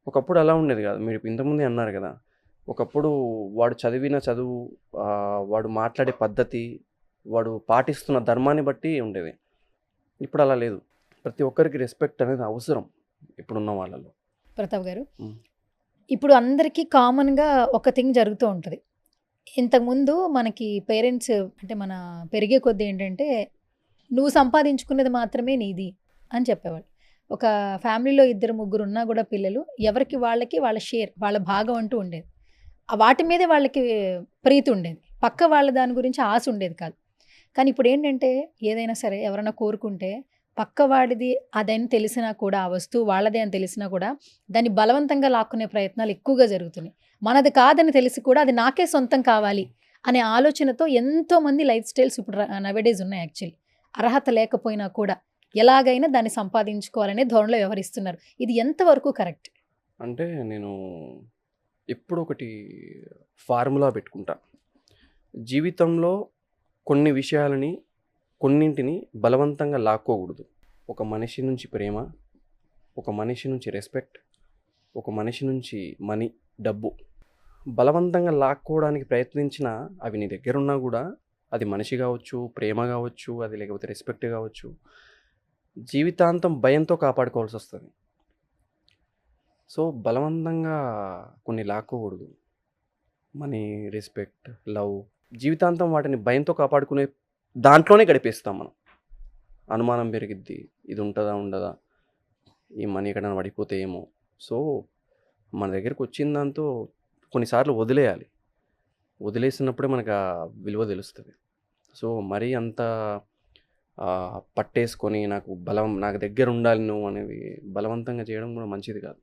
ఒకప్పుడు అలా ఉండేది కాదు. మీరు ఇంతకుముందే అన్నారు కదా! ఒకప్పుడు వాడు చదివిన చదువు, వాడు మాట్లాడే పద్ధతి, వాడు పాటిస్తున్న ధర్మాన్ని బట్టి ఉండేది. ఇప్పుడు అలా లేదు. ప్రతి ఒక్కరికి రెస్పెక్ట్ అనేది అవసరం ఇప్పుడున్న వాళ్ళలో. ప్రతాప్ గారు, హ్మ్. ఇప్పుడు అందరికీ కామన్‌గా ఒక థింగ్ జరుగుతూ ఉంటది. ఇంతకుముందు మనకి పేరెంట్స్ అంటే మన పెరిగే కొద్దీ ఏంటంటే, నువ్వు సంపాదించుకున్నది మాత్రమే నీది అని చెప్పేవాళ్ళు. ఒక ఫ్యామిలీలో ఇద్దరు ముగ్గురు ఉన్నా కూడా పిల్లలు ఎవరికి వాళ్ళకి వాళ్ళ షేర్, వాళ్ళ భాగం అంటూ ఉండేది. వాటి మీదే వాళ్ళకి ప్రీతి ఉండేది. పక్క వాళ్ళ దాని గురించి ఆశ ఉండేది కాదు. కానీ ఇప్పుడు ఏంటంటే ఏదైనా సరే ఎవరైనా కోరుకుంటే పక్కవాడిది అదని తెలిసినా కూడా, ఆ వస్తువు వాళ్ళదే అని తెలిసినా కూడా దాన్ని బలవంతంగా లాక్కునే ప్రయత్నాలు ఎక్కువగా జరుగుతున్నాయి. మనది కాదని తెలిసి కూడా అది నాకే సొంతం కావాలి అనే ఆలోచనతో ఎంతోమంది లైఫ్ స్టైల్స్ ఇప్పుడు నవేడేస్ ఉన్నాయి. యాక్చువల్లీ అర్హత లేకపోయినా కూడా ఎలాగైనా దాన్ని సంపాదించుకోవాలనే ధోరణిలో వ్యవహరిస్తున్నారు. ఇది ఎంతవరకు కరెక్ట్? అంటే నేను ఎప్పుడు ఒకటి ఫార్ములా పెట్టుకుంటా. జీవితంలో కొన్ని విషయాలని కొన్నింటిని బలవంతంగా లాక్కోకూడదు. ఒక మనిషి నుంచి ప్రేమ, ఒక మనిషి నుంచి రెస్పెక్ట్, ఒక మనిషి నుంచి మనీ, డబ్బు బలవంతంగా లాక్కోవడానికి ప్రయత్నించినా అవి నీ దగ్గర ఉన్నా కూడా అది మనిషి కావచ్చు, ప్రేమ కావచ్చు, అది లేకపోతే రెస్పెక్ట్ కావచ్చు, జీవితాంతం భయంతో కాపాడుకోవాల్సి వస్తుంది. సో బలవంతంగా కొన్ని లాక్కోకూడదు. మనీ, రెస్పెక్ట్, లవ్ జీవితాంతం వాటిని భయంతో కాపాడుకునే దాంట్లోనే గడిపేస్తాం మనం. అనుమానం పెరిగిద్ది, ఇది ఉంటుందా ఉండదా, ఈ మనీ ఎక్కడైనా పడిపోతే ఏమో. సో మన దగ్గరికి వచ్చిన దాంతో కొన్నిసార్లు వదిలేయాలి. వదిలేసినప్పుడే మనకు ఆ విలువ తెలుస్తుంది. సో మరీ అంత పట్టేసుకొని నాకు దగ్గర ఉండాలి నువ్వు అనేది బలవంతంగా చేయడం కూడా మంచిది కాదు.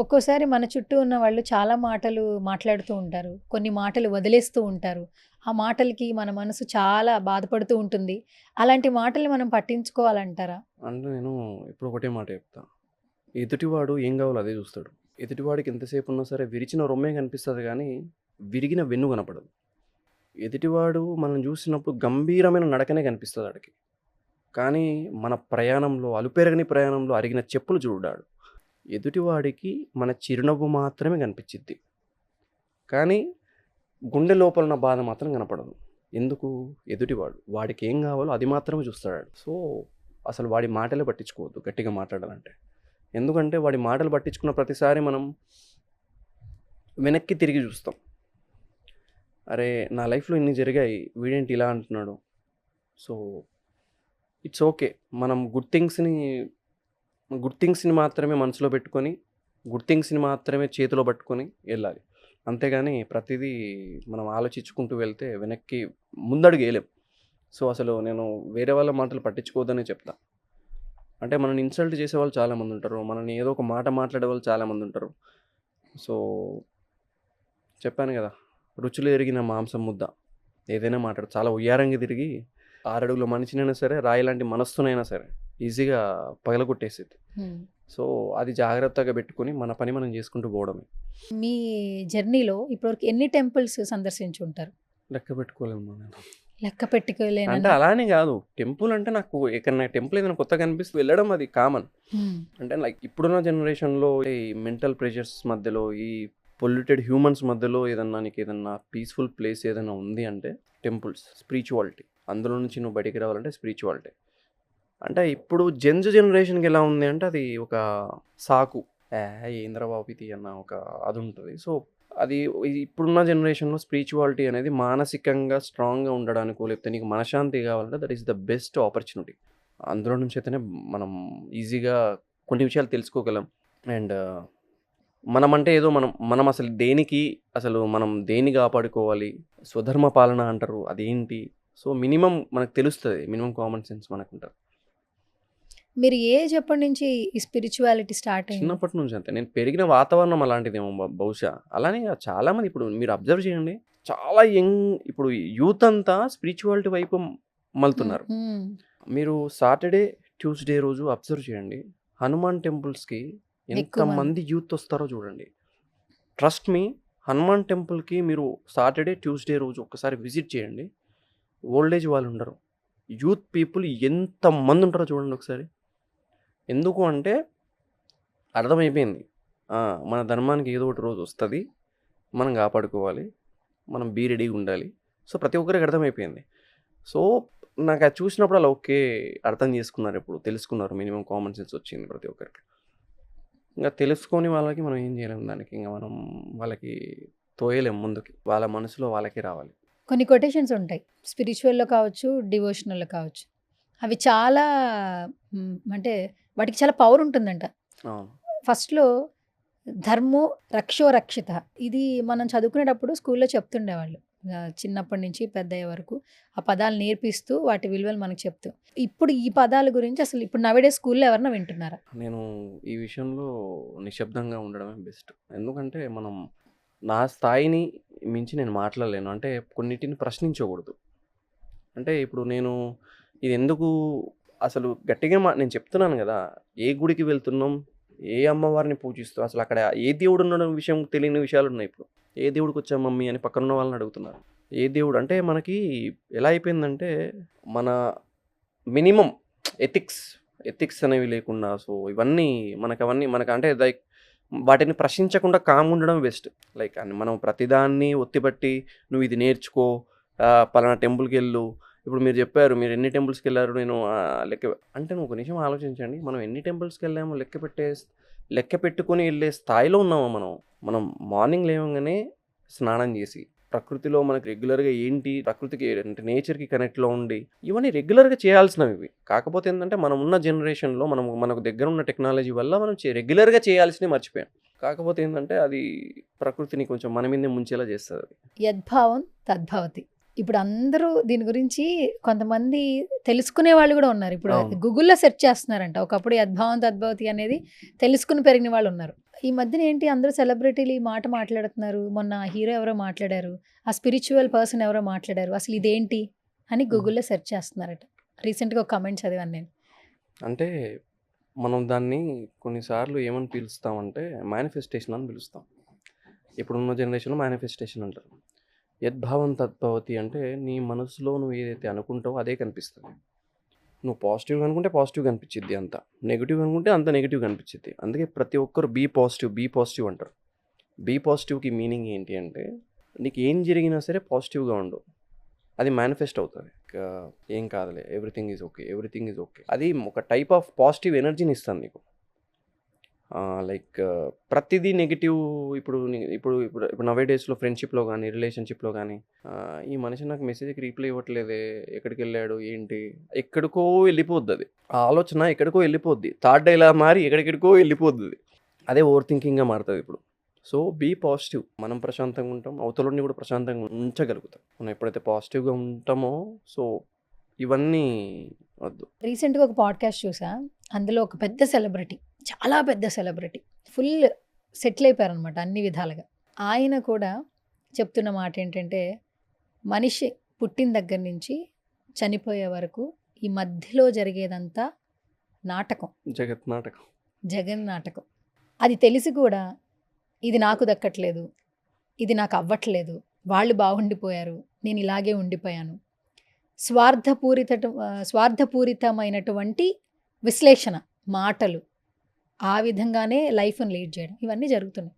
ఒక్కోసారి మన చుట్టూ ఉన్న వాళ్ళు చాలా మాటలు మాట్లాడుతూ ఉంటారు, కొన్ని మాటలు వదిలేస్తూ ఉంటారు. ఆ మాటలకి మన మనసు చాలా బాధపడుతూ ఉంటుంది. అలాంటి మాటల్ని మనం పట్టించుకోవాలంటారా? అంటే నేను ఇప్పుడు ఒకటే మాట చెప్తా. ఎదుటివాడు ఏం కావాలో అదే చూస్తాడు. ఎదుటివాడికి ఎంతసేపు ఉన్నా సరే విరిచిన రొమ్మే కనిపిస్తుంది కానీ విరిగిన వెన్ను కనపడదు. ఎదుటివాడు మనం చూసినప్పుడు గంభీరమైన నడకనే కనిపిస్తుంది వాడికి. కానీ మన ప్రయాణంలో, అలుపెరగని ప్రయాణంలో అరిగిన చెప్పులు చూడాడు. ఎదుటివాడికి మన చిరునవ్వు మాత్రమే కనిపించిద్ది, కానీ గుండె లోపల ఉన్న బాధ మాత్రం కనపడదు. ఎందుకు? ఎదుటివాడు వాడికి ఏం కావాలో అది మాత్రమే చూస్తాడు. సో అసలు వాడి మాటలే పట్టించుకోవద్దు గట్టిగా మాట్లాడాలంటే. ఎందుకంటే వాడి మాటలు పట్టించుకున్న ప్రతిసారి మనం వెనక్కి తిరిగి చూస్తాం. అరే నా లైఫ్లో ఇన్ని జరిగాయి, వీడేంటి ఇలా అంటున్నాడు. So it's okay. మనం గుడ్ థింగ్స్ని మాత్రమే మనసులో పెట్టుకొని, గుడ్ థింగ్స్ని మాత్రమే చేతిలో పట్టుకొని వెళ్ళాలి. అంతేగాని ప్రతిదీ మనం ఆలోచించుకుంటూ వెళ్తే వెనక్కి ముందడుగు వేయలేం. సో అసలు నేను వేరే వాళ్ళ మాటలు పట్టించుకోవద్దనే చెప్తా. అంటే మనల్ని ఇన్సల్ట్ చేసేవాళ్ళు చాలామంది ఉంటారు, మనల్ని ఏదో ఒక మాట మాట్లాడే వాళ్ళు చాలామంది ఉంటారు. సో చెప్పాను కదా, రుచులు ఎరిగిన మాంసం ముద్ద ఏదైనా మాట్లాడు చాలా ఉయ్యారంగా తిరిగి 6 అడుగుల మనిషినైనా సరే, రాయి లాంటి మనస్సునైనా సరే ఈజీగా పగలగొట్టేసేది. సో అది జాగ్రత్తగా పెట్టుకొని మన పని మనం చేసుకుంటూ పోవడమే. మీ జర్నీలో ఇప్పటివరకు ఎన్ని టెంపుల్స్ సందర్శించి ఉంటారు? లెక్క పెట్టుకోలేము నేను. లెక్క అంటే పెట్టుకోలేనన్న అలానే కాదు, టెంపుల్ అంటే నాకు ఎక్కడైనా టెంపుల్ ఏదైనా కొత్తగా కనిపిస్తే వెళ్ళడం అది కామన్. అంటే లైక్ ఇప్పుడున్న జనరేషన్లో ఈ మెంటల్ ప్రెషర్స్ మధ్యలో, ఈ పొల్యూటెడ్ హ్యూమన్స్ మధ్యలో ఏదన్నా నీకు ఏదన్నా పీస్ఫుల్ ప్లేస్ ఏదైనా ఉంది అంటే టెంపుల్స్, స్పిరిచువాలిటీ. అందులో నుంచి నువ్వు బయటికి రావాలంటే స్పిరిచువాలిటీ. అంటే ఇప్పుడు జనరేషన్కి ఎలా ఉంది అంటే అది ఒక సాకు, ఏంద్ర బాబు ఇది అన్న ఒక అది ఉంటుంది. సో అది ఇప్పుడున్న జనరేషన్లో స్పిరిచువాలిటీ అనేది మానసికంగా స్ట్రాంగ్గా ఉండడానికో, లేకపోతే నీకు మనశ్శాంతి కావాలంటే that is the best opportunity. అందులో నుంచి అయితేనే మనం ఈజీగా కొన్ని విషయాలు తెలుసుకోగలం. అండ్ మనం అంటే ఏదో మనం అసలు దేనికి, అసలు మనం దేన్ని కాపాడుకోవాలి, స్వధర్మ పాలన అంటారు అదేంటి. సో మినిమం మనకు తెలుస్తుంది, మినిమం కామన్ సెన్స్ మనకు ఉంటుంది. మీరు ఏజ్ ఎప్పటి నుంచి ఈ స్పిరిచువాలిటీ స్టార్ట్ అయింది? చిన్నప్పటి నుంచి అంతే. నేను పెరిగిన వాతావరణం అలాంటిదేమో బహుశా. అలానే కాదు, చాలామంది ఇప్పుడు మీరు అబ్జర్వ్ చేయండి, చాలా యంగ్ ఇప్పుడు యూత్ అంతా స్పిరిచువాలిటీ వైపు మళ్తున్నారు. మీరు సాటర్డే, ట్యూస్డే రోజు అబ్జర్వ్ చేయండి, హనుమాన్ టెంపుల్స్కి ఎక్కువ మంది. ఎంతమంది యూత్ వస్తారో చూడండి. ట్రస్ట్ మీ, హనుమాన్ టెంపుల్కి మీరు సాటర్డే, ట్యూస్డే రోజు ఒక్కసారి విజిట్ చేయండి. ఓల్డ్ ఏజ్ వాళ్ళు ఉండరు, యూత్ పీపుల్ ఎంతమంది ఉంటారో చూడండి ఒకసారి. ఎందుకు అంటే అర్థమైపోయింది, మన ధర్మానికి ఏదో ఒకటి రోజు వస్తుంది, మనం కాపాడుకోవాలి, మనం బీ రెడీగా ఉండాలి. సో ప్రతి ఒక్కరికి అర్థమైపోయింది. సో నాకు అది చూసినప్పుడు అలా ఓకే అర్థం చేసుకున్నారు, ఇప్పుడు తెలుసుకున్నారు, మినిమం కామన్ సెన్స్ వచ్చింది ప్రతి ఒక్కరికి. ఇంకా తెలుసుకొని వాళ్ళకి మనం ఏం చేయలేము, దానికి ఇంకా మనం వాళ్ళకి తోయలేము ముందుకి, వాళ్ళ మనసులో వాళ్ళకి రావాలి. కొన్ని కొటేషన్స్ ఉంటాయి, స్పిరిచువల్లో కావచ్చు, డివోషనల్లో కావచ్చు. అవి చాలా అంటే వాటికి చాలా పవర్ ఉంటుందంట. అవును. ఫస్ట్లో ధర్మో రక్షో రక్షిత, ఇది మనం చదువుకునేటప్పుడు స్కూల్లో చెప్తుండేవాళ్ళు. చిన్నప్పటి నుంచి పెద్ద అయ్యే వరకు ఆ పదాలు నేర్పిస్తూ వాటి విలువలు మనకు చెప్తూ. ఇప్పుడు ఈ పదాల గురించి అసలు ఇప్పుడు నవేడే స్కూల్లో ఎవరన్నా వింటున్నారా? నేను ఈ విషయంలో నిశ్శబ్దంగా ఉండడమే బెస్ట్. ఎందుకంటే మనం నా స్థాయిని మించి నేను మాట్లాడలేను. అంటే కొన్నిటిని ప్రశ్నించకూడదు. అంటే ఇప్పుడు నేను ఇది ఎందుకు అసలు గట్టిగా నేను చెప్తున్నాను కదా, ఏ గుడికి వెళ్తున్నాం, ఏ అమ్మవారిని పూజిస్తాం, అసలు అక్కడ ఏ దేవుడు ఉన్న విషయం తెలియని విషయాలు ఉన్నాయి. ఇప్పుడు ఏ దేవుడికి వచ్చాం మమ్మీ అని పక్కనున్న వాళ్ళని అడుగుతున్నారు. ఏ దేవుడు అంటే మనకి ఎలా అయిపోయిందంటే మన మినిమం ఎథిక్స్ అనేవి లేకుండా, సో ఇవన్నీ మనకు అంటే లైక్ వాటిని ప్రశ్నించకుండా కామ్ ఉండడం బెస్ట్. లైక్ మనం ప్రతిదాన్ని ఒత్తిపట్టి నువ్వు ఇది నేర్చుకో, పలానా టెంపుల్కి వెళ్ళు. ఇప్పుడు మీరు చెప్పారు మీరు ఎన్ని టెంపుల్స్కి వెళ్ళారు, నేను లెక్క అంటే నువ్వు ఒక నిమిషం ఆలోచించండి, మనం ఎన్ని టెంపుల్స్కి వెళ్ళామో లెక్క పెట్టుకొని వెళ్ళే స్థాయిలో ఉన్నామో మనం మార్నింగ్ లేవగానే స్నానం చేసి ప్రకృతిలో మనకు రెగ్యులర్గా ఏంటి, ప్రకృతికి అంటే నేచర్కి కనెక్ట్లో ఉండి ఇవన్నీ రెగ్యులర్గా చేయాల్సినవి ఇవి. కాకపోతే ఏంటంటే మనం ఉన్న జనరేషన్లో మనకు దగ్గర ఉన్న టెక్నాలజీ వల్ల మనం రెగ్యులర్గా చేయాల్సినవి మర్చిపోయాం. కాకపోతే ఏంటంటే అది ప్రకృతిని కొంచెం మన మీదే ముంచేలా చేస్తుంది. యద్భావం తద్భవతి. ఇప్పుడు అందరూ దీని గురించి కొంతమంది తెలుసుకునే వాళ్ళు కూడా ఉన్నారు. ఇప్పుడు గూగుల్లో సెర్చ్ చేస్తున్నారంట. ఒకప్పుడు యద్భావం తద్భవతి అనేది తెలుసుకుని పెరిగిన వాళ్ళు ఉన్నారు. ఈ మధ్యన ఏంటి అందరూ సెలబ్రిటీలు ఈ మాట మాట్లాడుతున్నారు. మొన్న హీరో ఎవరో మాట్లాడారు, ఆ స్పిరిచువల్ పర్సన్ ఎవరో మాట్లాడారు, అసలు ఇదేంటి అని గూగుల్లో సెర్చ్ చేస్తున్నారట. రీసెంట్గా ఒక కమెంట్ చదివాను నేను. అంటే మనం దాన్ని కొన్నిసార్లు ఏమని పిలుస్తామంటే మేనిఫెస్టేషన్ అని పిలుస్తాం. ఇప్పుడున్న జనరేషన్లో మేనిఫెస్టేషన్ అంటారు. యద్భావం తద్భవతి అంటే నీ మనసులో నువ్వు ఏదైతే అనుకుంటావో అదే కనిపిస్తుంది. నువ్వు పాజిటివ్గా అనుకుంటే పాజిటివ్ కనిపించిద్ది, అంత నెగిటివ్ అనుకుంటే అంత నెగిటివ్ కనిపించిద్ది. అందుకే ప్రతి ఒక్కరు బీ పాజిటివ్ అంటారు. బీ పాజిటివ్కి మీనింగ్ ఏంటి అంటే నీకు ఏం జరిగినా సరే పాజిటివ్గా ఉండు, అది మేనిఫెస్ట్ అవుతుంది. ఏం కాదులే, ఎవ్రీథింగ్ ఈజ్ ఓకే. అది ఒక టైప్ ఆఫ్ పాజిటివ్ ఎనర్జీని ఇస్తుంది నీకు. లైక్ ప్రతిదీ నెగిటివ్. ఇప్పుడు నవే డేస్లో ఫ్రెండ్షిప్లో కానీ రిలేషన్షిప్లో కానీ ఈ మనిషి నాకు మెసేజ్కి రీప్లై ఇవ్వట్లేదే, ఎక్కడికి వెళ్ళాడు ఏంటి, ఎక్కడికో వెళ్ళిపోద్ది. అది ఆ ఆలోచన ఎక్కడికో వెళ్ళిపోద్ది, థర్డ్ ఇలా మారి ఎక్కడికో వెళ్ళిపోద్ది. అదే ఓవర్ థింకింగ్గా మారుతుంది ఇప్పుడు. సో బీ పాజిటివ్, మనం ప్రశాంతంగా ఉంటాం, అవతలని కూడా ప్రశాంతంగా ఉంచగలుగుతాం మనం ఎప్పుడైతే పాజిటివ్గా ఉంటామో. సో ఇవన్నీ వద్దు. రీసెంట్గా ఒక పాడ్కాస్ట్ చూసా, అందులో ఒక పెద్ద సెలబ్రిటీ, చాలా పెద్ద సెలబ్రిటీ, ఫుల్ సెటిల్ అయిపోయారు అనమాట అన్ని విధాలుగా. ఆయన కూడా చెప్తున్న మాట ఏంటంటే మనిషి పుట్టిన దగ్గర నుంచి చనిపోయే వరకు ఈ మధ్యలో జరిగేదంతా నాటకం, జగన్ నాటకం. అది తెలిసి కూడా ఇది నాకు దక్కట్లేదు, ఇది నాకు అవ్వట్లేదు, వాళ్ళు బాగుండిపోయారు, నేను ఇలాగే ఉండిపోయాను. స్వార్థపూరితమైనటువంటి విశ్లేషణ, మాటలు, ఆ విధంగానే లైఫ్‌ని లీడ్ చేయడం ఇవన్నీ జరుగుతున్నాయి.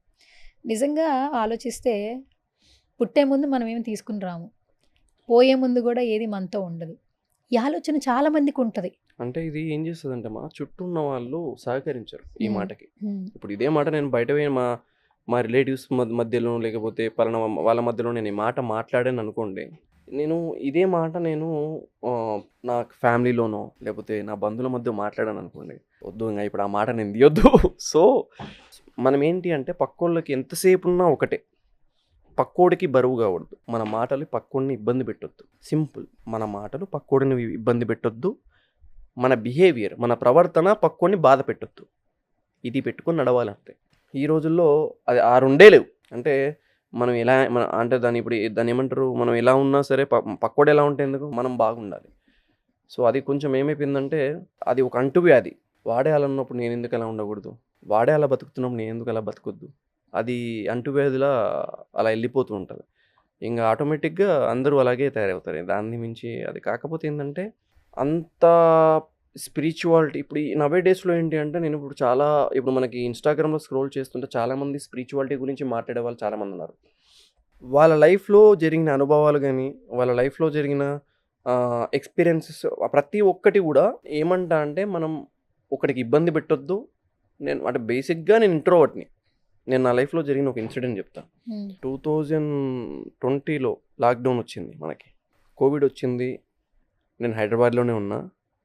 నిజంగా ఆలోచిస్తే పుట్టే ముందు మనం ఏమి తీసుకొని రాము. పోయే ముందు గూడా ఏది మనతో ఉండదు. ఈ ఆలోచన చాలా మందికుంటది. అంటే ఇది ఏం చేస్తదంటే చుట్టూ ఉన్న వాళ్ళు సహకరించరు ఈ హ్మ్. మాటకి. హ్మ్. ఇప్పుడు ఇదే మాట నేను బయట పోయి మా రిలేటివ్స్ మధ్యలో లేకపోతే పలానా వాళ్ళ మధ్యలో నేను ఈ మాట మాట్లాడాననుకోండి, నేను ఇదే మాట నా ఫ్యామిలీలోనో లేకపోతే నా బంధువుల మధ్య మాట్లాడాననుకోండి, వద్దు ఇంగ ఇప్పుడు ఆ మాట నేను తీయొద్దు. సో, మనం ఏంటి అంటే పక్కోళ్ళకి ఎంతసేపు ఉన్నా ఒకటే. పక్కోడికి బరువు కావద్దు. మన మాటలు పక్కోడిని ఇబ్బంది పెట్టొద్దు. సింపుల్. మన మాటలు పక్కోడిని ఇబ్బంది పెట్టొద్దు. మన బిహేవియర్, మన ప్రవర్తన పక్కోడిని బాధ పెట్టొద్దు. ఇది పెట్టుకొని నడవాలంతే. ఈ రోజుల్లో అది ఆ రెండే లేవు. అంటే మనం ఎలా అంటే దాన్ని ఏమంటారు, మనం ఎలా ఉన్నా సరే పక్కోడు ఎలా ఉంటే ఎందుకు? మనం బాగుండాలి. సో, అది కొంచెం ఏమైపోయిందంటే అది ఒక అంటువ్యాధి. వాడే అలా ఉన్నప్పుడు నేనెందుకు అలా ఉండకూడదు? వాడే అలా బతుకుతున్నప్పుడు నేనెందుకు అలా బతకొద్దు? అది అంటువ్యాధిలా అలా వెళ్ళిపోతూ ఉంటది. ఇంగ ఆటోమేటిక్‌గా అందరూ అలాగే తయారవుతారు. దాన్ని మించి అది కాకపోతే ఏందంటే అంత స్పిరిచువాలిటీ ఇప్పుడు ఈ నౌ ఏ డేస్‌లో ఏంటి అంటే ఇప్పుడు మనకి ఇన్‌స్టాగ్రామ్‌లో స్క్రోల్ చేస్తుంటే చాలామంది స్పిరిచువాలిటీ గురించి మాట్లాడే వాళ్ళు చాలామందున్నారు. వాళ్ళ లైఫ్‌లో జరిగిన అనుభవాలు గాని, వాళ్ళ లైఫ్‌లో జరిగిన ఎక్స్‌పీరియన్సెస్ ప్రతి ఒక్కటి గూడా ఏమంటా అంటే మనం ఒకడికి ఇబ్బంది పెట్టొద్దు. అంటే బేసిక్‌గా నేను ఇంట్రోవర్ట్‌ని. నేను నా లైఫ్‌లో జరిగిన ఒక ఇన్సిడెంట్ చెప్తా. హ్మ్. 2020లో లాక్‌డౌన్ వచ్చింది మనకి. కోవిడ్ వచ్చింది. నేను హైదరాబాద్‌లోనే ఉన్నా.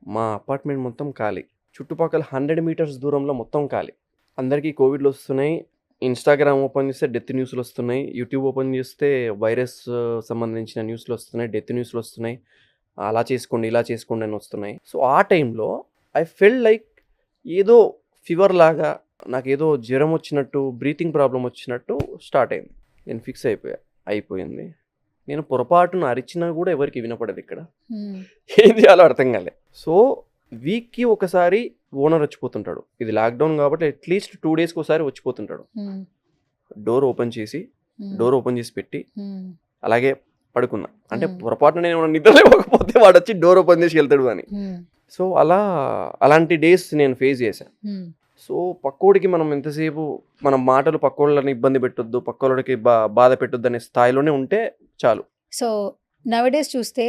మా అపార్ట్మెంట్ మొత్తం ఖాళీ. చుట్టుపక్కల 100 మీటర్స్ దూరంలో మొత్తం ఖాళీ. అందరికీ కోవిడ్‌లు వస్తున్నాయి. ఇన్‌స్టాగ్రామ్ ఓపెన్ చేస్తే డెత్ న్యూస్‌లు వస్తున్నాయి. యూట్యూబ్ ఓపెన్ చేస్తే వైరస్ సంబంధించిన న్యూస్‌లు వస్తున్నాయి. డెత్ న్యూస్‌లు వస్తున్నాయి. అలా చేసుకోండి, ఇలా చేసుకోండి అని వస్తున్నాయి. సో, ఆ టైంలో ఐ ఫెల్ట్ లైక్ ఏదో ఫీవర్ లాగా నాకేదో జ్వరం వచ్చినట్టు, బ్రీతింగ్ ప్రాబ్లమ్ వచ్చినట్టు స్టార్ట్ అయింది. నేను ఫిక్స్ అయిపోయింది. నేను పొరపాటున అరిచినా కూడా ఎవరికీ వినపడదు ఇక్కడ. హ్మ్. ఏం చేయాలో అర్థం కాలే. సో, వీక్‌కి ఒకసారి ఓనర్ వచ్చిపోతుంటాడు. ఇది లాక్‌డౌన్ కాబట్టి అట్‌లీస్ట్ 2 డేస్‌కి ఒకసారి వచ్చిపోతుంటాడు. హ్మ్. డోర్ ఓపెన్ చేసి పెట్టి హ్మ్. అలాగే పడుకున్నా. అంటే హ్మ్. పొరపాటున నేను నిద్ర లేవకపోతే వాడొచ్చి డోర్ ఓపెన్ చేసి వెళ్తాడు అని. హ్మ్. సో, అలాంటి డేస్ నేను ఫేస్ చేశా. హ్మ్. సో, పక్కోడికి మనం ఎంతసేపు మన మాటలు పక్కోళ్ళని ఇబ్బంది పెట్టొద్దు, పక్కోళ్ళకి బాధ పెట్టొద్దు అనే స్థాయిలోనే ఉంటే చాలు. సో, నౌడేస్ చూస్తే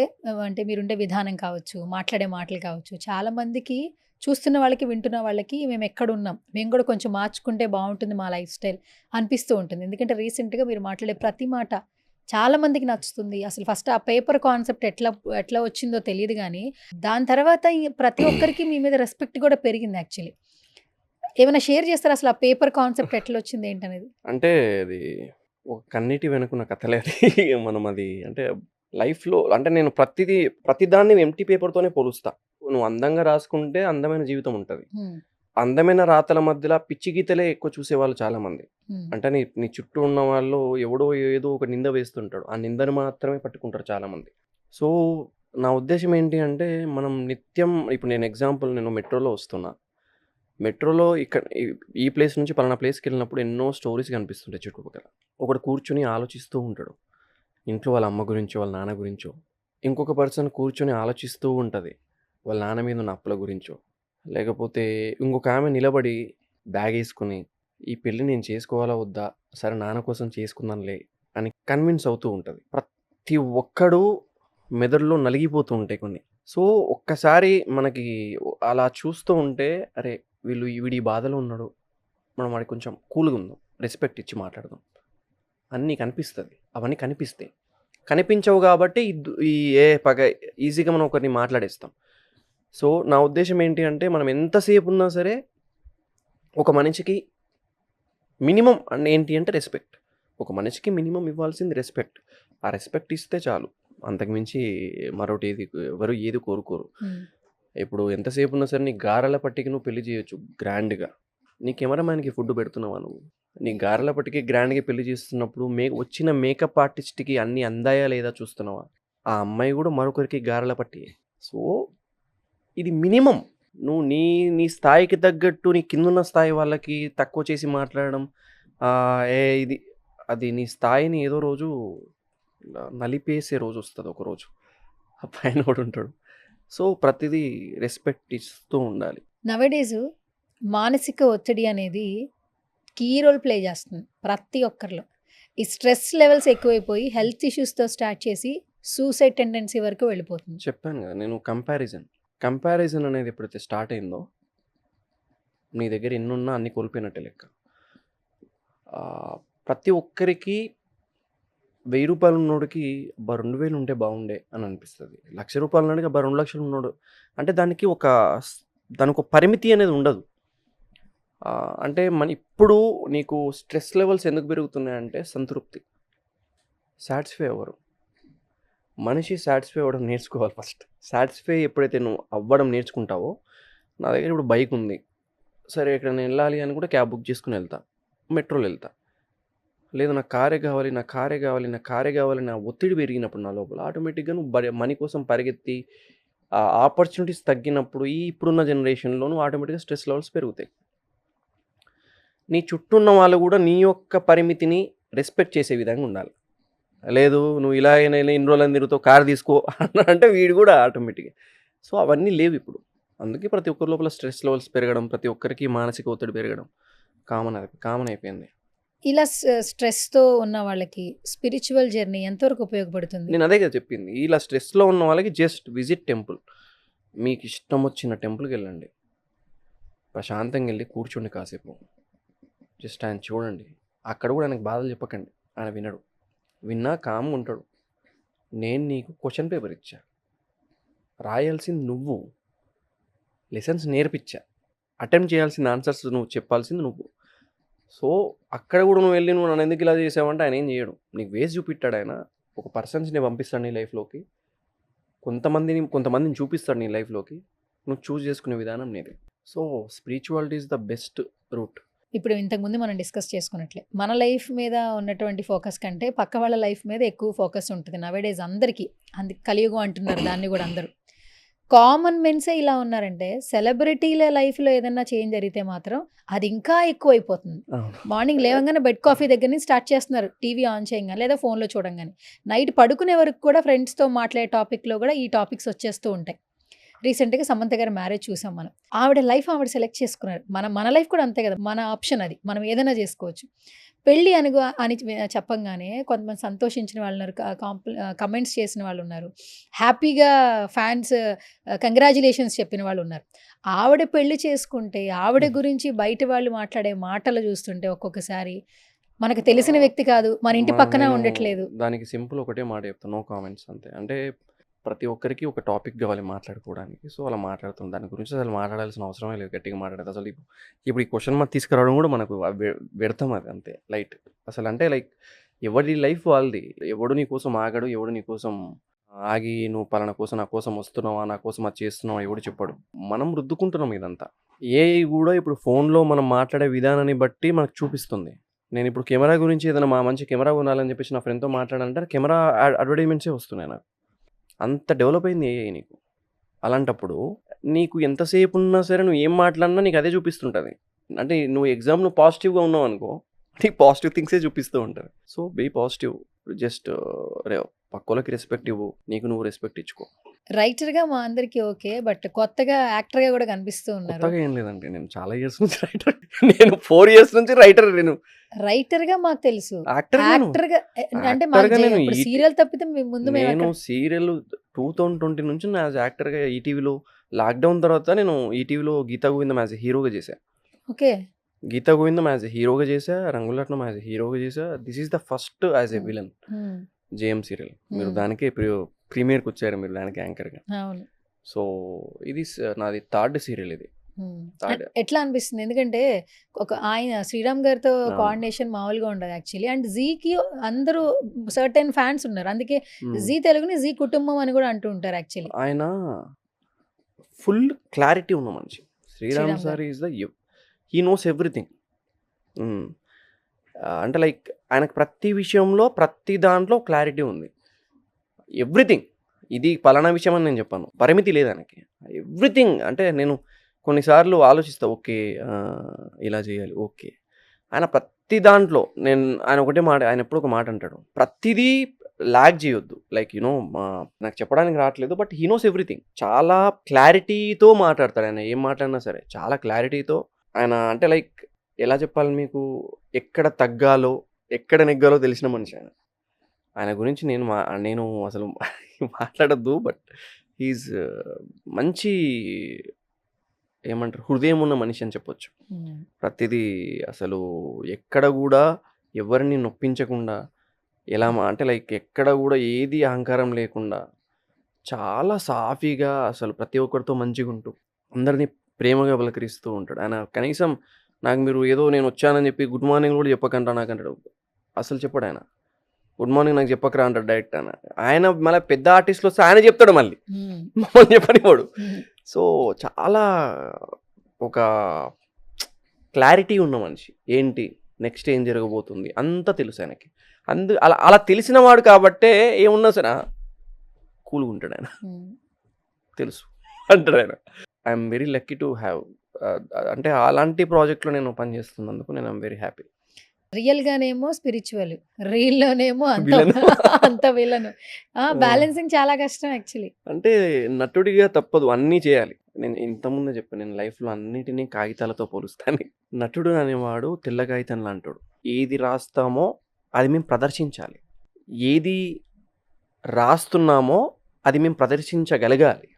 అంటే మీరుండే విధానం కావచ్చు, మాట్లాడే మాటలు కావచ్చు, చాలా మందికి చూస్తున్న వాళ్ళకి, వింటున్న వాళ్ళకి మేమెక్కడున్నాం, మేము కూడా కొంచెం మార్చుకుంటే బావుంటుంది మా లైఫ్ స్టైల్ అనిపిస్తూ ఉంటుంది. ఎందుకంటే రీసెంట్‌గా మీరు మాట్లాడే ప్రతి మాట చాలా మందికి నచ్చుతుంది. అసలు ఫస్ట్ ఆ పేపర్ కాన్సెప్ట్ ఎట్లా వచ్చిందో తెలీదు గానీ, దాని తర్వాత ప్రతి ఒక్కరికి మీ మీద రెస్పెక్ట్ కూడా పెరిగింది యాక్చువల్లీ. ఏమైనా షేర్ చేస్తారా అసలు ఆ పేపర్ కాన్సెప్ట్ ఎట్లొచ్చింది ఏంటనేది? అంటే అది ఒక కన్నీటి వెనుకున్న కథలే అది. మనం అది అంటే లైఫ్‌లో అంటే నేను ప్రతిదాన్ని ఎంప్టీ పేపర్‌తోనే పోలుస్తా. నువ్వు అందంగా రాసుకుంటే అందమైన జీవితం ఉంటది. హ్మ్. అందమైన రాతల మధ్యల పిచ్చి గీతలే ఎక్కువ చూసేవాళ్ళు చాలామంది. హ్మ్. అంటే నీ చుట్టూ ఉన్న వాళ్ళు ఎవడో ఏదో ఒక నింద వేస్తుంటాడు. ఆ నిందను మాత్రమే పట్టుకుంటారు చాలామంది. సో, నా ఉద్దేశ్యం ఏంటి అంటే మనం నిత్యం ఇప్పుడు నేను మెట్రోలో వస్తున్నా. మెట్రోలో ఇక్కడ ఈ ప్లేస్ నుంచి పలానా ప్లేస్‌కెళ్ళినప్పుడు ఎన్నో స్టోరీస్ కనిపిస్తుంటాయి చుట్టుపక్కల. ఒకడు కూర్చొని ఆలోచిస్తూ ఉంటాడు. ఇంట్లో వాళ్ళ అమ్మ గురించో, వాళ్ళ నాన్న గురించో. ఇంకొక పర్సన్ కూర్చొని ఆలోచిస్తూ ఉంటది. వాళ్ళ నాన్న మీద ఉన్న అప్పుల గురించో. లేకపోతే ఇంకొక ఆమె నిలబడి బ్యాగేసుకొని, ఈ పెళ్లి నేను చేసుకోవాలా వద్దా? సరే నాన్న కోసం చేసుకుందాంలే అని కన్విన్స్ అవుతూ ఉంటది. ప్రతి ఒక్కడు మెదడులో నలిగిపోతూ ఉంటాయి కొన్ని. సో, ఒక్కసారి మనకి అలా చూస్తూ ఉంటే, అరే! వీడు ఈ బాధలో ఉన్నాడు. మనం వాడికి కొంచెం కూల్‌గా ఉందాం. రెస్పెక్ట్ ఇచ్చి మాట్లాడదాం. అన్నీ కనిపిస్తది. అవన్నీ కనిపిస్తాయి. కనిపించవు గాబట్టి ఈ ఏ పగ ఈజీగా మనం ఒకరిని మాట్లాడేస్తాం. సో, నా ఉద్దేశ్యం ఏంటి అంటే మనం ఎంతసేపు ఉన్నా సరే ఒక మనిషికి మినిమమ్ ఏంటి అంటే రెస్పెక్ట్. ఒక మనిషికి మినిమమ్ ఇవ్వాల్సింది రెస్పెక్ట్. ఆ రెస్పెక్ట్ ఇస్తే చాలు. అంతకు మించి మరోటి ఎవరు ఏది కోరుకోరు. హ్మ్. ఇప్పుడు ఎంతసేపు ఉన్నా సరే నీ గారెల పట్టికి నువ్వు పెళ్లి చేయొచ్చు గ్రాండ్‌గా. నీ కెమెరామాన్‌కి ఫుడ్ పెడుతున్నావా నువ్వు? నీ గారెల పట్టికి గ్రాండ్‌గా పెళ్లి చేస్తున్నప్పుడు వచ్చిన మేకప్ ఆర్టిస్ట్‌కి అన్నీ అందాయా లేదా చూస్తున్నావా? ఆ అమ్మాయి గూడా మరొకరికి గారెల పట్టియే. సో, ఇది మినిమమ్. నువ్వు నీ స్థాయికి తగ్గట్టు నీ కిందున్న స్థాయి వాళ్ళకి తక్కువ చేసి మాట్లాడడం, ఆహ్, ఏ ఇది అది నీ స్థాయిని ఏదో రోజు నలిపేసే రోజు వస్తుంది ఒకరోజు. ఆ పైన కూడా ఉంటాడు. సో ప్రతిదీ రెస్పెక్ట్ ఇస్తూ ఉండాలి. నవడేస్ మానసిక ఒత్తిడి అనేది కీ రోల్ ప్లే చేస్తుంది ప్రతి ఒక్కరిలో. ఈ స్ట్రెస్ లెవెల్స్ ఎక్కువైపోయి హెల్త్ ఇష్యూస్తో స్టార్ట్ చేసి సూసైడ్ టెండెన్సీ వరకు వెళ్ళిపోతుంది. చెప్పాను కదా నేను, కంపారిజన్ అనేది ఎప్పుడైతే స్టార్ట్ అయిందో నీ దగ్గర ఎన్నున్నా అన్ని కోల్పోయినట్టే లెక్క. ప్రతి ఒక్కరికి 1000 రూపాయలు ఉన్నోడికి 2000 ఉంటే బాగుండే అని అనిపిస్తుంది. 1,00,000 రూపాయలు ఉన్నోడికి 2 లక్షలు ఉన్నాడు అంటే దానికి ఒక పరిమితి అనేది ఉండదు. అంటే ఇప్పుడు నీకు స్ట్రెస్ లెవెల్స్ ఎందుకు పెరుగుతున్నాయంటే సంతృప్తి, సాటిస్ఫై అవ్వరు. మనిషి సాటిస్ఫై అవ్వడం నేర్చుకోవాలి ఫస్ట్. సాటిస్ఫై ఎప్పుడైతే నువ్వు అవ్వడం నేర్చుకుంటావో, నా దగ్గర ఇప్పుడు బైక్ ఉంది, సరే ఇక్కడ నేను వెళ్ళాలి అని కూడా క్యాబ్ బుక్ చేసుకుని వెళ్తా, మెట్రోలో వెళ్తా. లేదు నాకు కారే కావాలి నా ఒత్తిడి పెరిగినప్పుడు నా లోపల ఆటోమేటిక్గా నువ్వు మనీ కోసం పరిగెత్తి ఆపర్చునిటీస్ తగ్గినప్పుడు ఇప్పుడున్న జనరేషన్లో నువ్వు ఆటోమేటిక్గా స్ట్రెస్ లెవెల్స్ పెరుగుతాయి. నీ చుట్టూ ఉన్న వాళ్ళు కూడా నీ యొక్క పరిమితిని రెస్పెక్ట్ చేసే విధంగా ఉండాలి. లేదు నువ్వు ఇలాగైనా ఇన్ని రోజులని తిరుగుతావు, కారు తీసుకో అంటే వీడు కూడా ఆటోమేటిక్గా. సో అవన్నీ లేవు ఇప్పుడు. అందుకే ప్రతి ఒక్కరి లోపల స్ట్రెస్ లెవెల్స్ పెరగడం, ప్రతి ఒక్కరికి మానసిక ఒత్తిడి పెరగడం కామన్ అయిపోయింది. ఇలా స్ట్రెస్తో ఉన్న వాళ్ళకి స్పిరిచువల్ జర్నీ ఎంతవరకు ఉపయోగపడుతుంది? నేను అదే కదా చెప్పింది. ఇలా స్ట్రెస్లో ఉన్న వాళ్ళకి జస్ట్ విజిట్ టెంపుల్. మీకు ఇష్టం వచ్చిన టెంపుల్కి వెళ్ళండి, ప్రశాంతంగా వెళ్ళి కూర్చోండి కాసేపు, జస్ట్ ఆయన చూడండి. అక్కడ కూడా ఆయనకు బాధలు చెప్పకండి, ఆయన వినడు. విన్నా కామ్గా ఉంటాడు. నేను నీకు క్వశ్చన్ పేపర్ ఇచ్చా, రాయాల్సింది నువ్వు, లెసన్స్ నేర్పించా, అటెంప్ట్ చేయాల్సిన ఆన్సర్స్ నువ్వు చెప్పాల్సింది నువ్వు. సో అక్కడ కూడా నువ్వు వెళ్ళి నువ్వు నన్ను ఎందుకు ఇలా చేసావంటే ఆయన ఏం చేయడు. నీకు వేసి చూపిస్తాడు. ఆయన ఒక పర్సన్స్ని పంపిస్తాడు నీ లైఫ్లోకి, కొంతమందిని చూపిస్తాడు నీ లైఫ్లోకి. నువ్వు చూస్ చేసుకునే విధానం నీది. So spirituality is the best route. ఇప్పుడు ఇంతకుముందు మనం డిస్కస్ చేసుకున్నట్లే మన లైఫ్ మీద ఉన్నటువంటి ఫోకస్ కంటే పక్క వాళ్ళ లైఫ్ మీద ఎక్కువ ఫోకస్ ఉంటుంది నవేడేస్ అందరికీ. కలియుగం అంటున్నారు దాన్ని కూడా అందరూ. కామన్ మెన్సే ఇలా ఉన్నారంటే సెలబ్రిటీల లైఫ్లో ఏదన్నా చేంజ్ జరిగితే మాత్రం అది ఇంకా ఎక్కువ అయిపోతుంది. మార్నింగ్ లేవగానే బెడ్ కాఫీ దగ్గర నుంచి స్టార్ట్ చేస్తున్నారు, టీవీ ఆన్ చేయగానే లేదా ఫోన్లో చూడంగానే. నైట్ పడుకునే వరకు కూడా ఫ్రెండ్స్తో మాట్లాడే టాపిక్లో కూడా ఈ టాపిక్స్ వచ్చేస్తూ ఉంటాయి. రీసెంట్గా సమంత గారి మ్యారేజ్ చూసాం మనం. ఆవిడ లైఫ్ ఆవిడ సెలెక్ట్ చేసుకున్నారు. మన లైఫ్ కూడా అంతే కదా, మన ఆప్షన్ అది, మనం ఏదైనా చేసుకోవచ్చు. పెళ్ళి అని చెప్పంగానే కొంతమంది సంతోషించిన వాళ్ళు ఉన్నారు, కమెంట్స్ చేసిన వాళ్ళు ఉన్నారు, హ్యాపీగా ఫ్యాన్స్ కంగ్రాచులేషన్స్ చెప్పిన వాళ్ళు ఉన్నారు. ఆవిడ పెళ్లి చేసుకుంటే ఆవిడ గురించి బయట వాళ్ళు మాట్లాడే మాటలు చూస్తుంటే ఒక్కొక్కసారి మనకు తెలిసిన వ్యక్తి కాదు, మన ఇంటి పక్కన ఉండట్లేదు. దానికి సింపుల్ ఒకటే మాట చెప్తాను, నో కామెంట్స్ అంతే. అంటే ప్రతి ఒక్కరికి ఒక టాపిక్ కావాలి మాట్లాడుకోవడానికి. సో అలా మాట్లాడుతుంది. దాని గురించి అసలు మాట్లాడాల్సిన అవసరమే లేదు, గట్టిగా మాట్లాడేది. అసలు ఇప్పుడు ఈ క్వశ్చన్ మార్క్ తీసుకురావడం కూడా మనకు వ్యర్థం, అది అంతే లైట్. అసలు అంటే లైక్ ఎవరి లైఫ్ వాళ్ళది. ఎవడు నీ కోసం ఆగడు, ఎవడు నీ కోసం ఆగి నువ్వు పలానా కోసం నా కోసం వస్తున్నావా, నా కోసం అది చేస్తున్నావా ఎవడు చెప్పాడు. మనం రుద్దుకుంటున్నాం ఇదంతా. కూడా ఇప్పుడు ఫోన్లో మనం మాట్లాడే విధానాన్ని బట్టి మనకు చూపిస్తుంది. నేను ఇప్పుడు కెమెరా గురించి ఏదైనా మంచి కెమెరా కొనాలని చెప్పేసి నా ఫ్రెండ్తో మాట్లాడాలంటే కెమెరా అడ్వర్టైజ్మెంట్సే వస్తున్నాయి నాకు. అంత డెవలప్ అయింది ఏఐ నీకు. అలాంటప్పుడు నీకు ఎంతసేపు ఉన్నా సరే నువ్వు ఏం మాట్లాడినా నీకు అదే చూపిస్తుంటుంది. అంటే నువ్వు పాజిటివ్గా ఉన్నావు అనుకో, నీకు పాజిటివ్ థింగ్సే చూపిస్తూ ఉంటుంది. సో బీ పాజిటివ్, జస్ట్ పక్కలకి రెస్పెక్ట్ ఇవ్వు, నీకు నువ్వు రెస్పెక్ట్ ఇచ్చుకో. రైటర్గా మా అందరికీ ఓకే, బట్ కొత్తగా యాక్టర్గా కూడా కనిపిస్తూ ఉన్నారు. కొత్తగా ఏం లేదండి, నేను చాలా ఇయర్స్ నుంచి రైటర్. నేను 4 years నుంచి రైటర్. నేను రైటర్గా మాకు తెలుసు, యాక్టర్గా అంటే సీరియల్ తప్పితే ముందు నేను సీరియల్ 2020 నుంచి నా యాక్టర్గా ఈటీవీలో, లాక్డౌన్ తర్వాత నేను ఈటీవీలో గీతా గోవిందం యాజ్ ఎ హీరోగా చేశాను. Okay, Geetha Govindam as a హీరోగా చేశా, రంగులట్నం యాజ్ ఎ హీరోగా చేశా. This is the first as a villain JM serial. మీరు దానికే ప్రీమియర్కి వచ్చారు, మీరు దానికి యాంకర్గా. సో ఇది నాది 3rd సీరియల్. ఇది ఎట్లా అనిపిస్తుంది? ఎందుకంటే ఆయన శ్రీరామ్ గారితో కోఆర్డినేషన్ మామూలుగా ఉండదు యాక్చువల్లీ. అండ్ జీకి అందరూ సర్టెన్ ఫ్యాన్స్ ఉన్నారు, అందుకే జీ తెలుగుని జీ కుటుంబం అని కూడా అంటూ ఉంటారు యాక్చువల్లీ. ఆయన ఫుల్ క్లారిటీ ఉన్న మనిషి. Sriram sir is he knows everything. అంటే లైక్ ఆయనకు ప్రతి విషయంలో ప్రతి దాంట్లో క్లారిటీ ఉంది. ఎవ్రీథింగ్, ఇది పలానా విషయం అని నేను చెప్పాను, పరిమితి లేదు ఆయనకి. ఎవ్రీథింగ్ అంటే నేను కొన్నిసార్లు ఆలోచిస్తా, ఓకే ఇలా చేయాలి, ఓకే ఆయన ప్రతి దాంట్లో ఆయన ఒకటే మాట, ఆయన ఎప్పుడు ఒక మాట అంటాడు, ప్రతిదీ లాగ్ చేయొద్దు. లైక్ నాకు చెప్పడానికి రావట్లేదు, బట్ హీ నోస్ ఎవ్రీథింగ్. చాలా క్లారిటీతో మాట్లాడతాడు ఆయన, ఏం మాట్లాడినా సరే చాలా క్లారిటీతో. ఆయన అంటే లైక్ ఎలా చెప్పాలి మీకు, ఎక్కడ తగ్గాలో ఎక్కడ నెగ్గాలో తెలిసిన మనిషి ఆయన. ఆయన గురించి నేను అసలు మాట్లాడద్దు, బట్ హీఈస్ మంచి ఏమంటారు హృదయం ఉన్న మనిషి అని చెప్పొచ్చు. ప్రతిదీ అసలు ఎక్కడ కూడా ఎవరిని నొప్పించకుండా, ఎలా అంటే లైక్ ఎక్కడ కూడా ఏది అహంకారం లేకుండా చాలా సాఫీగా అసలు ప్రతి ఒక్కరితో మంచిగా ఉంటూ అందరినీ ప్రేమగా పలకరిస్తూ ఉంటాడు ఆయన. కనీసం నాకు మీరు ఏదో నేను వచ్చానని చెప్పి గుడ్ మార్నింగ్ కూడా చెప్పకంటా నాకు అంటాడు. అసలు చెప్పాడు ఆయన, గుడ్ మార్నింగ్ నాకు చెప్పకరా అంటాడు డైరెక్ట్. ఆయన మళ్ళీ పెద్ద ఆర్టిస్టులు వస్తే ఆయన చెప్తాడు, మళ్ళీ మమ్మల్ని చెప్పనివాడు. సో చాలా ఒక క్లారిటీ ఉన్న మనిషి, ఏంటి నెక్స్ట్ ఏం జరగబోతుంది అంతా తెలుసు ఆయనకి. అలా తెలిసిన వాడు కాబట్టే ఏమున్నా సరే కూల్గా ఉంటాడు ఆయన, తెలుసు అంటాడు ఆయన. I'm very lucky to have, అంటే అలాంటి ప్రాజెక్ట్లో నేను పనిచేస్తున్నందుకు నేను ఐఎమ్ వెరీ హ్యాపీ. రియల్ గానేమో స్పిరిచువల్, రియల్ లోనేమో అంత విలను. బ్యాలెన్సింగ్ చాలా కష్టం యాక్చువల్లీ. అంటే నటుడిగా తప్పదు, అన్నీ చేయాలి. నేను ఇంతకుముందే చెప్పాను, నేను లైఫ్లో అన్నిటినీ కాగితాలతో పోలుస్తాను. నటుడు అనేవాడు తెల్ల కాగితం లాంటాడు. ఏది రాస్తామో అది మేము ప్రదర్శించాలి, ఏది రాస్తున్నామో అది మేము ప్రదర్శించగలగాలి.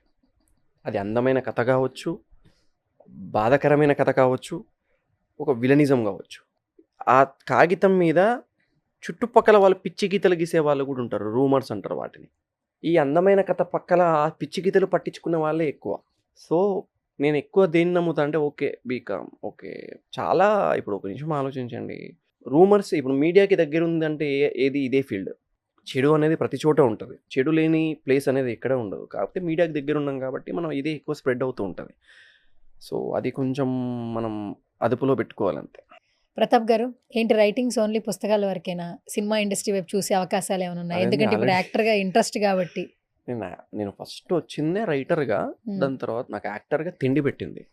అది అందమైన కథ కావచ్చు, బాధాకరమైన కథ కావచ్చు, ఒక విలనిజం కావచ్చు. ఆ కాగితం మీద చుట్టుపక్కల వాళ్ళు పిచ్చి గీతలు గీసే వాళ్ళు కూడా ఉంటారు, రూమర్స్ అంటారు వాటిని. ఈ అందమైన కథ పక్కల ఆ పిచ్చి గీతలు పట్టించుకునే వాళ్ళే ఎక్కువ. సో నేను ఎక్కువ దేన్ని నమ్ముతా అంటే ఓకే బీకామ్, ఓకే చాలా. ఇప్పుడు ఒక నిమిషం ఆలోచించండి, రూమర్స్ ఇప్పుడు మీడియాకి దగ్గర ఉందంటే ఏది ఇదే ఫీల్డ్. చెడు అనేది ప్రతి చోట ఉంటుంది, చెడు లేని ప్లేస్ అనేది ఎక్కడ ఉండదు. కాకపోతే మీడియాకి దగ్గర ఉన్నాం కాబట్టి మనం ఇదే ఎక్కువ స్ప్రెడ్ అవుతూ ఉంటుంది. సో అది కొంచెం మనం అదుపులో పెట్టుకోవాలంతే. ప్రతాప్ గారు, ఏంటి రైటింగ్స్ ఓన్లీ పుస్తకాల వరకేనా? సినిమా ఇండస్ట్రీ వైపు చూసే అవకాశాలు ఏమైనా ఉన్నాయి? ఎందుకంటే ఇప్పుడు యాక్టర్గా ఇంట్రెస్ట్ కాబట్టి. నేను ఫస్ట్ వచ్చిందే రైటర్గా, దాని తర్వాత నాకు యాక్టర్గా తిండి పెట్టింది,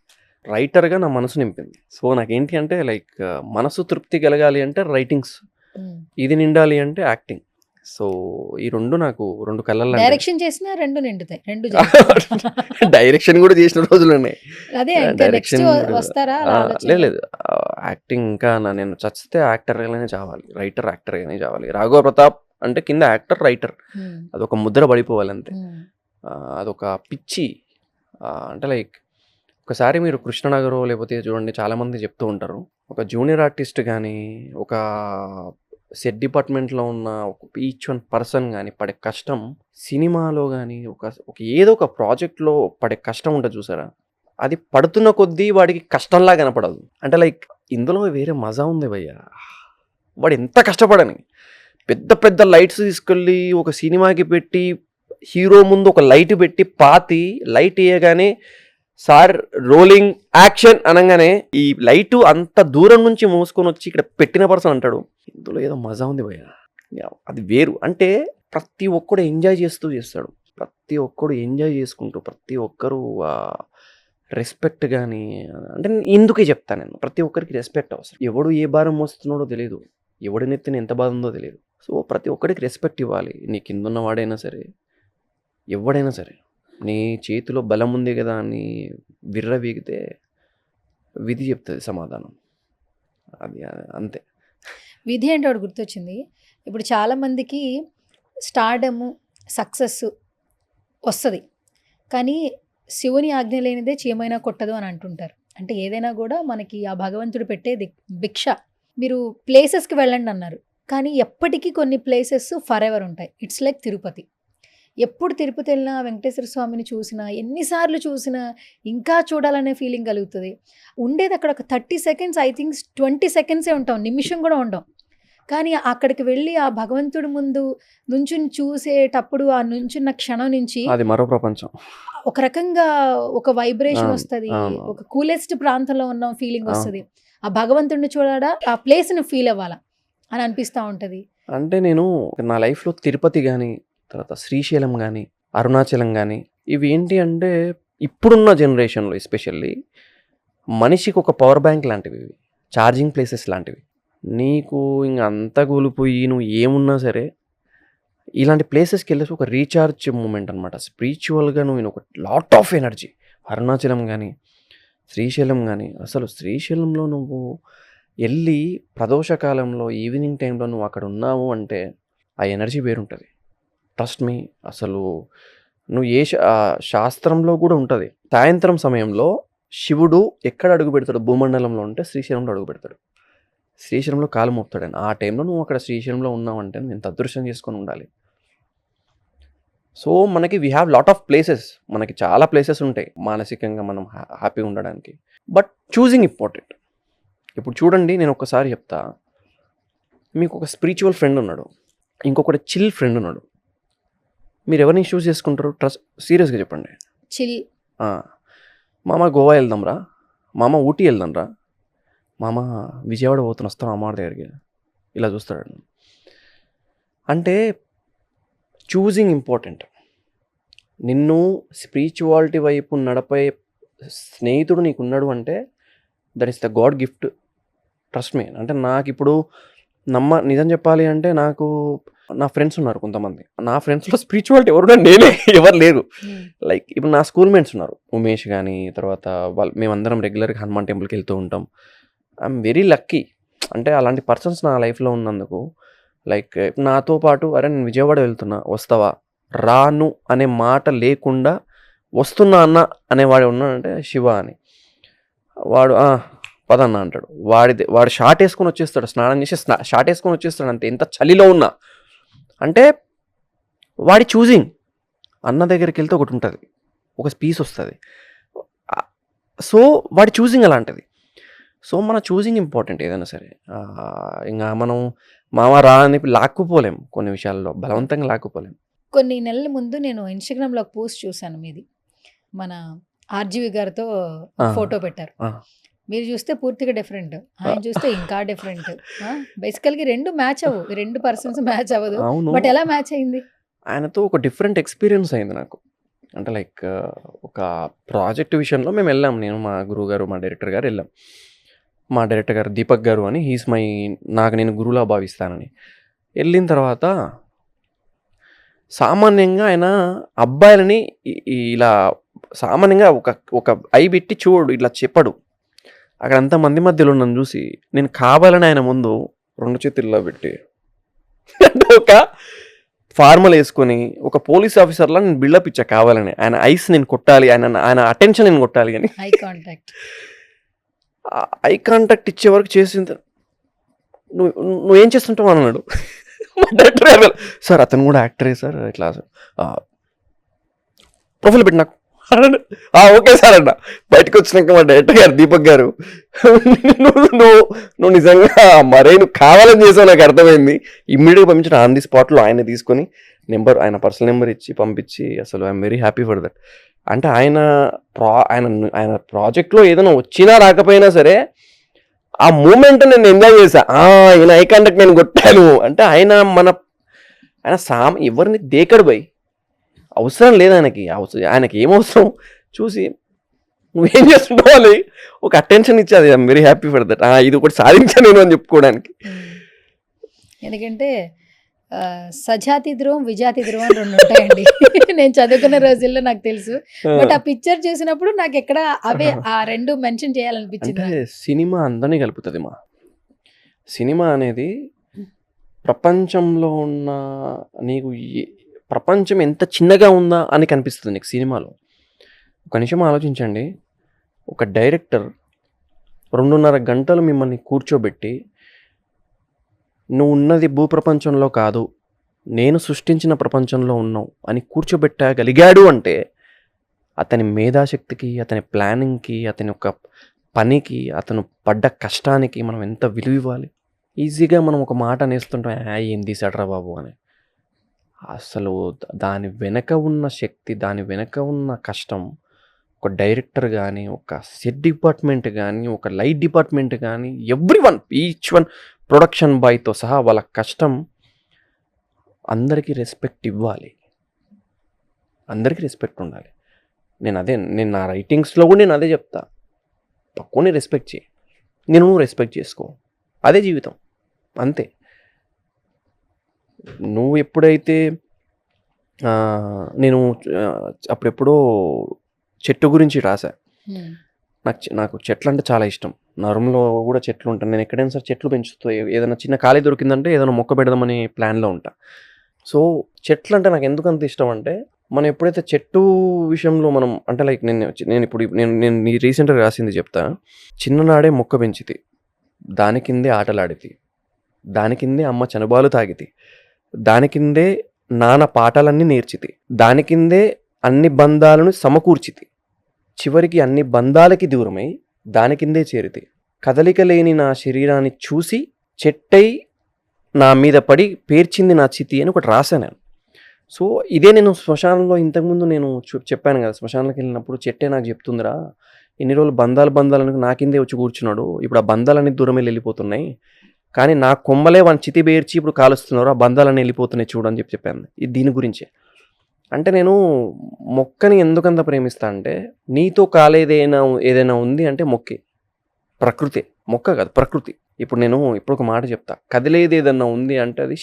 రైటర్గా నా మనసు నింపింది. సో నాకేంటి అంటే లైక్ మనసు తృప్తి కలగాలి అంటే రైటింగ్స్, ఇది నిండాలి అంటే యాక్టింగ్. సో ఈ రెండు నాకు రెండు కళ్ళల్లో. డైరెక్షన్ చేసినా రెండు నిండుతాయి, రెండు డైరెక్షన్ కూడా చేసిన రోజులు ఉన్నాయి. అదే డైరెక్షన్ వస్తారా? లేదు, యాక్టింగ్ ఇంకా నేను చచ్చితే యాక్టర్గానే చావాలి, రైటర్ యాక్టర్గానే చావాలి. రాఘవ ప్రతాప్ అంటే కింద యాక్టర్ రైటర్, అదొక ముద్ర పడిపోవాలి అంతే. అదొక పిచ్చి. అంటే లైక్ ఒకసారి మీరు కృష్ణనగర్ లేకపోతే చూడండి, చాలామంది చెప్తూ ఉంటారు, ఒక జూనియర్ ఆర్టిస్ట్ కానీ ఒక సెట్ డిపార్ట్మెంట్లో ఉన్న ఈచ్ వన్ పర్సన్ కానీ పడే కష్టం సినిమాలో కానీ ఒక ఏదో ఒక ప్రాజెక్ట్లో పడే కష్టం ఉంటుంది చూసారా, అది పడుతున్న కొద్దీ వాడికి కష్టంలా కనపడదు. అంటే లైక్ ఇందులో వేరే మజా ఉంది భయ్యా. వాడు ఎంత కష్టపడని పెద్ద పెద్ద లైట్స్ తీసుకెళ్ళి ఒక సినిమాకి పెట్టి హీరో ముందు ఒక లైట్ పెట్టి పాతి లైట్ వేయగానే సార్ రోలింగ్ యాక్షన్ అనగానే ఈ లైటు అంత దూరం నుంచి మోసుకొని వచ్చి ఇక్కడ పెట్టిన పర్సన్ అంటాడు, ఇందులో ఏదో మజా ఉంది భయ్యా, అది వేరు. అంటే ప్రతి ఒక్కడు ఎంజాయ్ చేస్తూ చేస్తాడు, ప్రతి ఒక్కడు ఎంజాయ్ చేసుకుంటూ, ప్రతి ఒక్కరు రెస్పెక్ట్ కానీ. అంటే ఎందుకే చెప్తాను నేను, ప్రతి ఒక్కరికి రెస్పెక్ట్ అవసరం. ఎవడు ఏ భారం మోస్తున్నాడో తెలియదు, ఎవడి నెత్తిన ఎంత బాధ ఉందో తెలియదు. సో ప్రతి ఒక్కరికి రెస్పెక్ట్ ఇవ్వాలి. నీ కిందున్న వాడైనా సరే ఎవడైనా సరే, నీ చేతిలో బలం ఉంది కదా అని విర్రవీగితే విధి చెప్తుంది సమాధానం. అది అంతే. విధి అంటే ఒకటి గుర్తొచ్చింది. ఇప్పుడు చాలామందికి స్టార్డము సక్సెస్ వస్తుంది, కానీ శివుని ఆజ్ఞ లేనిదే చీమైనా కొట్టదు అని అంటుంటారు. అంటే ఏదైనా కూడా మనకి ఆ భగవంతుడు పెట్టేది భిక్ష. మీరు ప్లేసెస్కి వెళ్ళండి అన్నారు, కానీ ఎప్పటికీ కొన్ని ప్లేసెస్ ఫర్ ఎవర్ ఉంటాయి. It's like Tirupati. ఎప్పుడు తిరుపతి వెళ్ళినా వెంకటేశ్వర స్వామిని చూసినా, ఎన్నిసార్లు చూసినా ఇంకా చూడాలనే ఫీలింగ్ కలుగుతుంది. ఉండేది అక్కడ ఒక 30 సెకండ్స్, ఐ థింక్ 20 సెకండ్సే ఉంటాం, నిమిషం కూడా ఉండం. కానీ అక్కడికి వెళ్ళి ఆ భగవంతుడి ముందు నుంచుని చూసేటప్పుడు ఆ నుంచున్న క్షణం నుంచి అది మరో ప్రపంచం. ఒక రకంగా ఒక వైబ్రేషన్ వస్తుంది, ఒక కూలెస్ట్ ప్రాంతంలో ఉన్న ఫీలింగ్ వస్తుంది. ఆ భగవంతుడిని చూడాలా, ఆ ప్లేస్ని ఫీల్ అవ్వాలా అని అనిపిస్తూ ఉంటుంది. అంటే నేను నా లైఫ్లో తిరుపతి కానీ, తర్వాత శ్రీశైలం కానీ, అరుణాచలం కానీ, ఇవి ఏంటి అంటే ఇప్పుడున్న జనరేషన్లో ఎస్పెషల్లీ మనిషికి ఒక పవర్ బ్యాంక్ లాంటివి, ఇవి ఛార్జింగ్ ప్లేసెస్ లాంటివి. నీకు ఇంక అంతా కూలిపోయి నువ్వు ఏమున్నా సరే ఇలాంటి ప్లేసెస్కి వెళ్ళేసి ఒక రీఛార్జ్ మూమెంట్ అనమాట. స్పిరిచువల్గా నువ్వు ఒక లాట్ ఆఫ్ ఎనర్జీ. అరుణాచలం కానీ శ్రీశైలం కానీ, అసలు శ్రీశైలంలో నువ్వు వెళ్ళి ప్రదోషకాలంలో ఈవినింగ్ టైంలో నువ్వు అక్కడ ఉన్నావు అంటే ఆ ఎనర్జీ వేరుంటుంది. Trust me. అసలు నువ్వు శాస్త్రంలో కూడా ఉంటుంది, సాయంత్రం సమయంలో శివుడు ఎక్కడ అడుగు పెడతాడు భూమండలంలో ఉంటే శ్రీశైలంలో అడుగు పెడతాడు. శ్రీశైలంలో కాలు మోపుతాడు. ఆ టైంలో నువ్వు అక్కడ శ్రీశైలంలో ఉన్నావంటే నేను అదృష్టం చేసుకొని ఉండాలి. సో మనకి we have lot of places, మనకి చాలా ప్లేసెస్ ఉంటాయి మానసికంగా మనం హ్యాపీగా ఉండడానికి. But choosing important. ఇప్పుడు చూడండి, నేను ఒకసారి చెప్తా. మీకు ఒక స్పిరిచువల్ ఫ్రెండ్ ఉన్నాడు, ఇంకొకటి చిల్ ఫ్రెండ్ ఉన్నాడు. మీరు ఎవరిని చూస్ చేసుకుంటారు? ట్రస్ట్, సీరియస్గా చెప్పండి. చిల్. మామ గోవా వెళ్దాంరా, మామ ఊటీ వెళ్దాంరా, మామ విజయవాడ పోతున్న వస్తాం అమ్మవారి దగ్గరికి, ఇలా చూస్తాడు. అంటే చూజింగ్ ఇంపార్టెంట్. నిన్ను స్పిరిచువాలిటీ వైపు నడపే స్నేహితుడు నీకున్నాడు అంటే that is the God gift. Trust me. అంటే నాకు ఇప్పుడు నిజం చెప్పాలి అంటే నాకు నా ఫ్రెండ్స్ ఉన్నారు కొంతమంది. నా ఫ్రెండ్స్లో స్పిరిచువాలిటీ ఎవరు నేనే, ఎవరు లేరు. లైక్ ఇప్పుడు నా స్కూల్ మేట్స్ ఉన్నారు, ఉమేష్ కానీ, తర్వాత మేమందరం రెగ్యులర్గా హనుమాన్ టెంపుల్కి వెళ్తూ ఉంటాం. I'm very lucky. అంటే అలాంటి పర్సన్స్ నా లైఫ్లో ఉన్నందుకు. లైక్ నాతో పాటు అరే నేను విజయవాడ వెళ్తున్నా వస్తావా, రాను అనే మాట లేకుండా వస్తున్నా అన్న అనేవాడు ఉన్నాడంటే శివ అని. వాడు పదన్న అంటాడు. వాడు షార్ట్ వేసుకొని వచ్చేస్తాడు, స్నానం చేసి షార్ట్ వేసుకొని వచ్చేస్తాడు అంతే, ఎంత చలిలో ఉన్నా. అంటే వాడి చూజింగ్. అన్న దగ్గరికి వెళ్తే ఒకటి ఉంటుంది, ఒక పీస్ వస్తుంది. సో వాడి చూజింగ్ అలాంటిది. సో మన చూజింగ్ ఇంపార్టెంట్ ఏదైనా సరే. ఇంకా మనం మామ రా అని లాక్కుపోలేం, కొన్ని విషయాల్లో బలవంతంగా లాక్కుపోలేం. కొన్ని నెలల ముందు నేను ఇన్స్టాగ్రామ్లో ఒక పోస్ట్ చూశాను మీది. మన ఆర్జీవి గారితో ఫోటో పెట్టారు. మీరు చూస్తే పూర్తిగా డిఫరెంట్, ఆయన చూస్తే ఇంకా డిఫరెంట్. బేసికల్గా రెండు మ్యాచ్ అవ్వు, రెండు పర్సన్స్ మ్యాచ్ అవ్వదు. బట్ ఎలా మ్యాచ్ అయింది? ఆయనతో ఒక డిఫరెంట్ ఎక్స్పీరియన్స్ అయింది నాకు. అంటే లైక్ ఒక ప్రాజెక్ట్ విషయంలో మేము వెళ్ళాం, నేను మా గురువు గారు మా డైరెక్టర్ గారు వెళ్ళాం. మా డైరెక్టర్ గారు దీపక్ గారు అని, హీస్ మై, నాకు నేను గురువులా భావిస్తానని. వెళ్ళిన తర్వాత సామాన్యంగా ఆయన అబ్బాయిలని ఇలా సామాన్యంగా ఒక ఐ పెట్టి చూడు, ఇట్లా చెప్పడు. అక్కడ అంత మంది మధ్యలో నన్ను చూసి నేను కావాలని ఆయన ముందు 2 చేతుల్లో పెట్టి అంటే ఒక ఫార్మల్ వేసుకొని ఒక పోలీస్ ఆఫీసర్లా నేను బిల్డప్ ఇచ్చా కావాలని. ఆయన ఐస్ నేను కొట్టాలి, ఆయన అటెన్షన్ నేను కొట్టాలి అని. ఐ కాంటాక్ట్ ఇచ్చే వరకు చేసింది. నువ్వేం చేస్తుంటావు అన్నాడు మా డైరెక్టర్ గారు. సార్ అతను కూడా యాక్టరే సార్, ఇట్లా ప్రొఫైల్ పెట్టి నాకు ఓకే సార్ అన్న. బయటకు వచ్చినాక మా డైరెక్టర్ గారు దీపక్ గారు, నువ్వు నిజంగా మరే నువ్వు కావాలని చేసావు నాకు అర్థమైంది. ఇమ్మీడియట్గా పంపించిన ఆన్ ది స్పాట్లో ఆయన తీసుకొని ఆయన పర్సనల్ నెంబర్ ఇచ్చి పంపించి, అసలు I'm very happy for that. అంటే ఆయన ప్రాజెక్ట్లో ఏదైనా వచ్చినా రాకపోయినా సరే ఆ మూమెంట్ నేను ఎంజాయ్ చేశా. ఈయన ఐ కాంటాక్ట్ నేను కొట్టాను అంటే ఆయన ఎవరిని దేకడు బై, అవసరం లేదు ఆయనకి ఏం అవసరం చూసి నువ్వేం చేస్తున్నావు ఒక అటెన్షన్ ఇచ్చేది. I'm very happy for that. ఇది ఒకటి సాధించాను నేను అని చెప్పుకోవడానికి. ఎందుకంటే సజాతి ధ్రువం విజాతి ధ్రువం 2 ఉంటాయండి. నేను చదువుకున్న రోజుల్లో నాకు తెలుసు. బట్ ఆ పిక్చర్ చూసినప్పుడు నాకు ఎక్కడ అవే ఆ 2 మెన్షన్ చేయాలనిపించింది. అంటే సినిమా అందరినీ కలుపుతుంది. సినిమా అనేది ప్రపంచంలో ఉన్న నీకు ప్రపంచం ఎంత చిన్నగా ఉందా అని కనిపిస్తుంది నీకు సినిమాలో. ఒక నిమిషం ఆలోచించండి. ఒక డైరెక్టర్ 2.5 గంటలు మిమ్మల్ని కూర్చోబెట్టి నువ్వు ఉన్నది భూప్రపంచంలో కాదు, నేను సృష్టించిన ప్రపంచంలో ఉన్నావు అని కూర్చోబెట్టగలిగాడు అంటే అతని మేధాశక్తికి, అతని ప్లానింగ్కి, అతని యొక్క పనికి, అతను పడ్డ కష్టానికి మనం ఎంత విలువ ఇవ్వాలి. ఈజీగా మనం ఒక మాట అనేస్తుంటాం, ఏం తీసాడరా బాబు అని. అసలు దాని వెనక ఉన్న శక్తి, దాని వెనక ఉన్న కష్టం, ఒక డైరెక్టర్ కానీ, ఒక సెట్ డిపార్ట్మెంట్ కానీ, ఒక లైట్ డిపార్ట్మెంట్ కానీ, ఎవ్రీవన్, ఈచ్ వన్, ప్రొడక్షన్ బాయ్తో సహా వాళ్ళ కష్టం అందరికీ రెస్పెక్ట్ ఇవ్వాలి, అందరికీ రెస్పెక్ట్ ఉండాలి. నేను నా రైటింగ్స్లో కూడా నేను అదే చెప్తా, పక్కనే రెస్పెక్ట్ చేయి, నువ్వు రెస్పెక్ట్ చేసుకో, అదే జీవితం. అంతే. నువ్వు ఎప్పుడైతే నేను అప్పుడెప్పుడో చెట్టు గురించి రాసా. నాకు చెట్లు అంటే చాలా ఇష్టం. నా రూమ్‌లో కూడా చెట్లు ఉంటాయి. నేను ఎక్కడైనా సరే చెట్లు పెంచుతూ ఏదైనా చిన్న ఖాళీ దొరికిందంటే ఏదైనా మొక్క పెడదామని ప్లాన్‌లో ఉంటా. సో, చెట్లంటే నాకు ఎందుకంత ఇష్టం అంటే, మనం ఎప్పుడైతే చెట్టు విషయంలో మనం అంటే లైక్ నేను రీసెంట్‌గా రాసింది చెప్తా. చిన్ననాడే మొక్క పెంచితి, దాని కిందే ఆటలాడితి, దాని కిందే అమ్మ చనుబాలు తాగితి, దాని కిందే నాన్న పాఠాలన్నీ నేర్చితి, దాని కిందే అన్ని బంధాలను సమకూర్చితి, చివరికి అన్ని బంధాలకి దూరమై దాని కిందే చేరితి, కదలిక లేని నా శరీరాన్ని చూసి చెట్టై నా మీద పడి పేర్చింది నా చితి అని ఒకటి రాశాను నేను. సో, ఇదే నేను శ్మశానంలో ఇంతకుముందు నేను చెప్పాను కదా, శ్మశానంలోకి వెళ్ళినప్పుడు చెట్టే నాకు చెప్తుందిరా, ఇన్ని రోజులు బంధాలు నా కిందే వచ్చి కూర్చున్నాడు, ఇప్పుడు ఆ బంధాలన్నీ దూరం వెళ్ళిపోతున్నాయి, కానీ నా కొమ్మలే వాని చితి పేర్చి ఇప్పుడు కాలుస్తున్నారు, ఆ బంధాలన్నీ వెళ్ళిపోతున్నాయి చూడు అని చెప్పాను. ఇది దీని గురించే. అంటే నేను మొక్కని ఎందుకంత ప్రేమిస్తా అంటే, నీతో ఏదైనా ఉంది అంటే మొక్కే, ప్రకృతే, మొక్క కాదు ప్రకృతి. ఇప్పుడు ఒక మాట చెప్తా, కదిలేది ఏదైనా ఉంది అంటే అది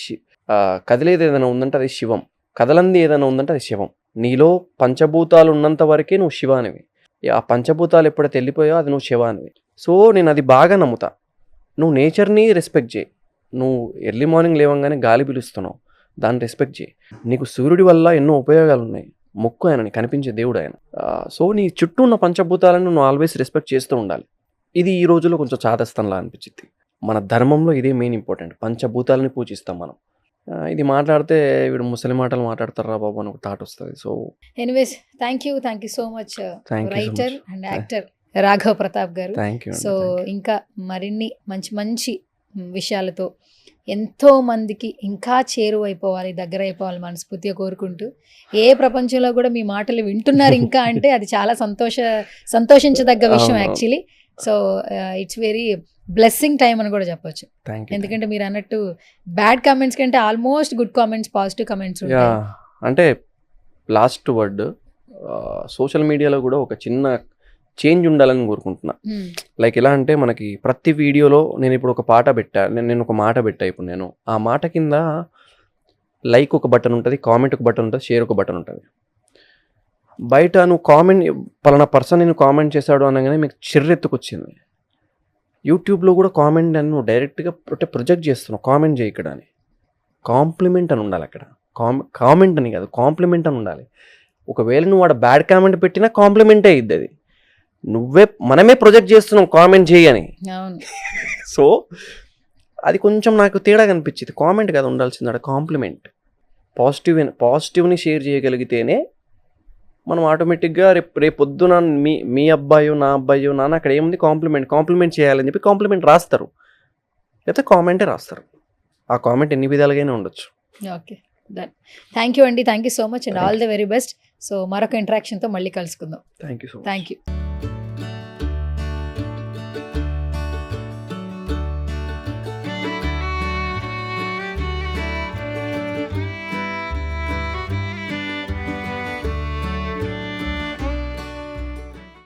కదిలేది ఏదైనా ఉందంటే అది శివం, కదలంది ఏదైనా ఉందంటే అది శివం. నీలో పంచభూతాలు ఉన్నంత వరకే నువ్వు శివానివి. ఆ పంచభూతాలు ఎప్పుడైతే వెళ్ళిపోయావో అది నువ్వు శివానివి. సో, నేను అది బాగా నమ్ముతా. నువ్వు నేచర్ని రెస్పెక్ట్ చేయి. నువ్వు ఎర్లీ మార్నింగ్ లేవంగానే గాలి పిలుస్తున్నావు, దాన్ని రెస్పెక్ట్ చేయి. నీకు సూర్యుడి వల్ల ఎన్నో ఉపయోగాలు ఉన్నాయి, మొక్కు ఆయనని, కనిపించే దేవుడు ఆయన. సో, నీ చుట్టూ ఉన్న పంచభూతాలను నువ్వు ఆల్వేస్ రెస్పెక్ట్ చేస్తూ ఉండాలి. ఇది ఈ రోజుల్లో కొంచెం చాదస్తంలా అనిపించింది. మన ధర్మంలో ఇదే మెయిన్ ఇంపార్టెంట్, పంచభూతాలని పూజిస్తాం మనం. ఇది మాట్లాడితే వీడు ముసలి మాటలు మాట్లాడతారా బాబు అని ఒక థాట్ వస్తుంది. So, anyways thank you so much writer and actor Raghav Pratap గారు. Thank you. సో, ఇంకా మరిన్ని మంచి విషయాలతో ఎంతో మందికి ఇంకా చేరువైపోవాలి, దగ్గర అయిపోవాలి మనస్ఫూర్తిగా కోరుకుంటూ, ఏ ప్రపంచంలో కూడా మీ మాటలు వింటున్నారు ఇంకా అంటే అది చాలా సంతోషించదగ్గ విషయం actually. So, it's very blessing time అని కూడా చెప్పొచ్చు. ఎందుకంటే మీరు అన్నట్టు బ్యాడ్ కామెంట్స్ కంటే almost good comments, positive comments ఉంటాయి. అంటే లాస్ట్ వర్డ్, సోషల్ మీడియాలో కూడా ఒక చిన్న చేంజ్ ఉండాలని కోరుకుంటున్నా. లైక్ ఎలా అంటే, మనకి ప్రతి వీడియోలో నేను ఇప్పుడు ఒక పాట పెట్టా, నేను ఒక మాట పెట్టా, ఇప్పుడు నేను ఆ మాట కింద లైక్ ఒక బటన్ ఉంటుంది, కామెంట్ ఒక బటన్ ఉంటుంది, షేర్ ఒక బటన్ ఉంటుంది. బయట నువ్వు కామెంట్, పలానా పర్సన్ నేను కామెంట్ చేశాడు అనగానే మీకు చిర్రెత్తుకొచ్చింది. యూట్యూబ్లో కూడా కామెంట్ అని నువ్వు డైరెక్ట్గా ప్రొజెక్ట్ చేస్తున్నావు, కామెంట్ చేయి ఇక్కడ అని. కాంప్లిమెంట్ అని ఉండాలి అక్కడ, కామెంట్ అని కాదు, కాంప్లిమెంట్ అని ఉండాలి. ఒకవేళ నువ్వు వాడు బ్యాడ్ కామెంట్ పెట్టినా కాంప్లిమెంటే అయ్యిద్ది. అది మనమే ప్రొజెక్ట్ చేస్తున్నాం కామెంట్ చేయని. సో, అది కొంచెం నాకు తేడా కనిపించింది. కామెంట్ కాదు ఉండాల్సింది, అక్కడ కాంప్లిమెంట్. పాజిటివ్ని షేర్ చేయగలిగితేనే మనం ఆటోమేటిక్గా రేపొద్దున మీ అబ్బాయో నా అబ్బాయో నాన్న అక్కడ ఏముంది కాంప్లిమెంట్ చేయాలని చెప్పి కాంప్లిమెంట్ రాస్తారు, లేకపోతే కామెంటే రాస్తారు. ఆ కామెంట్ ఎన్ని విధాలుగానే ఉండొచ్చు. Okay, done. థ్యాంక్ యూ అండి, thank you so much and all the very best. So, మరొక ఇంటరాక్షన్తో మళ్ళీ కలుసుకుందాం. Thank you so much. Thank you.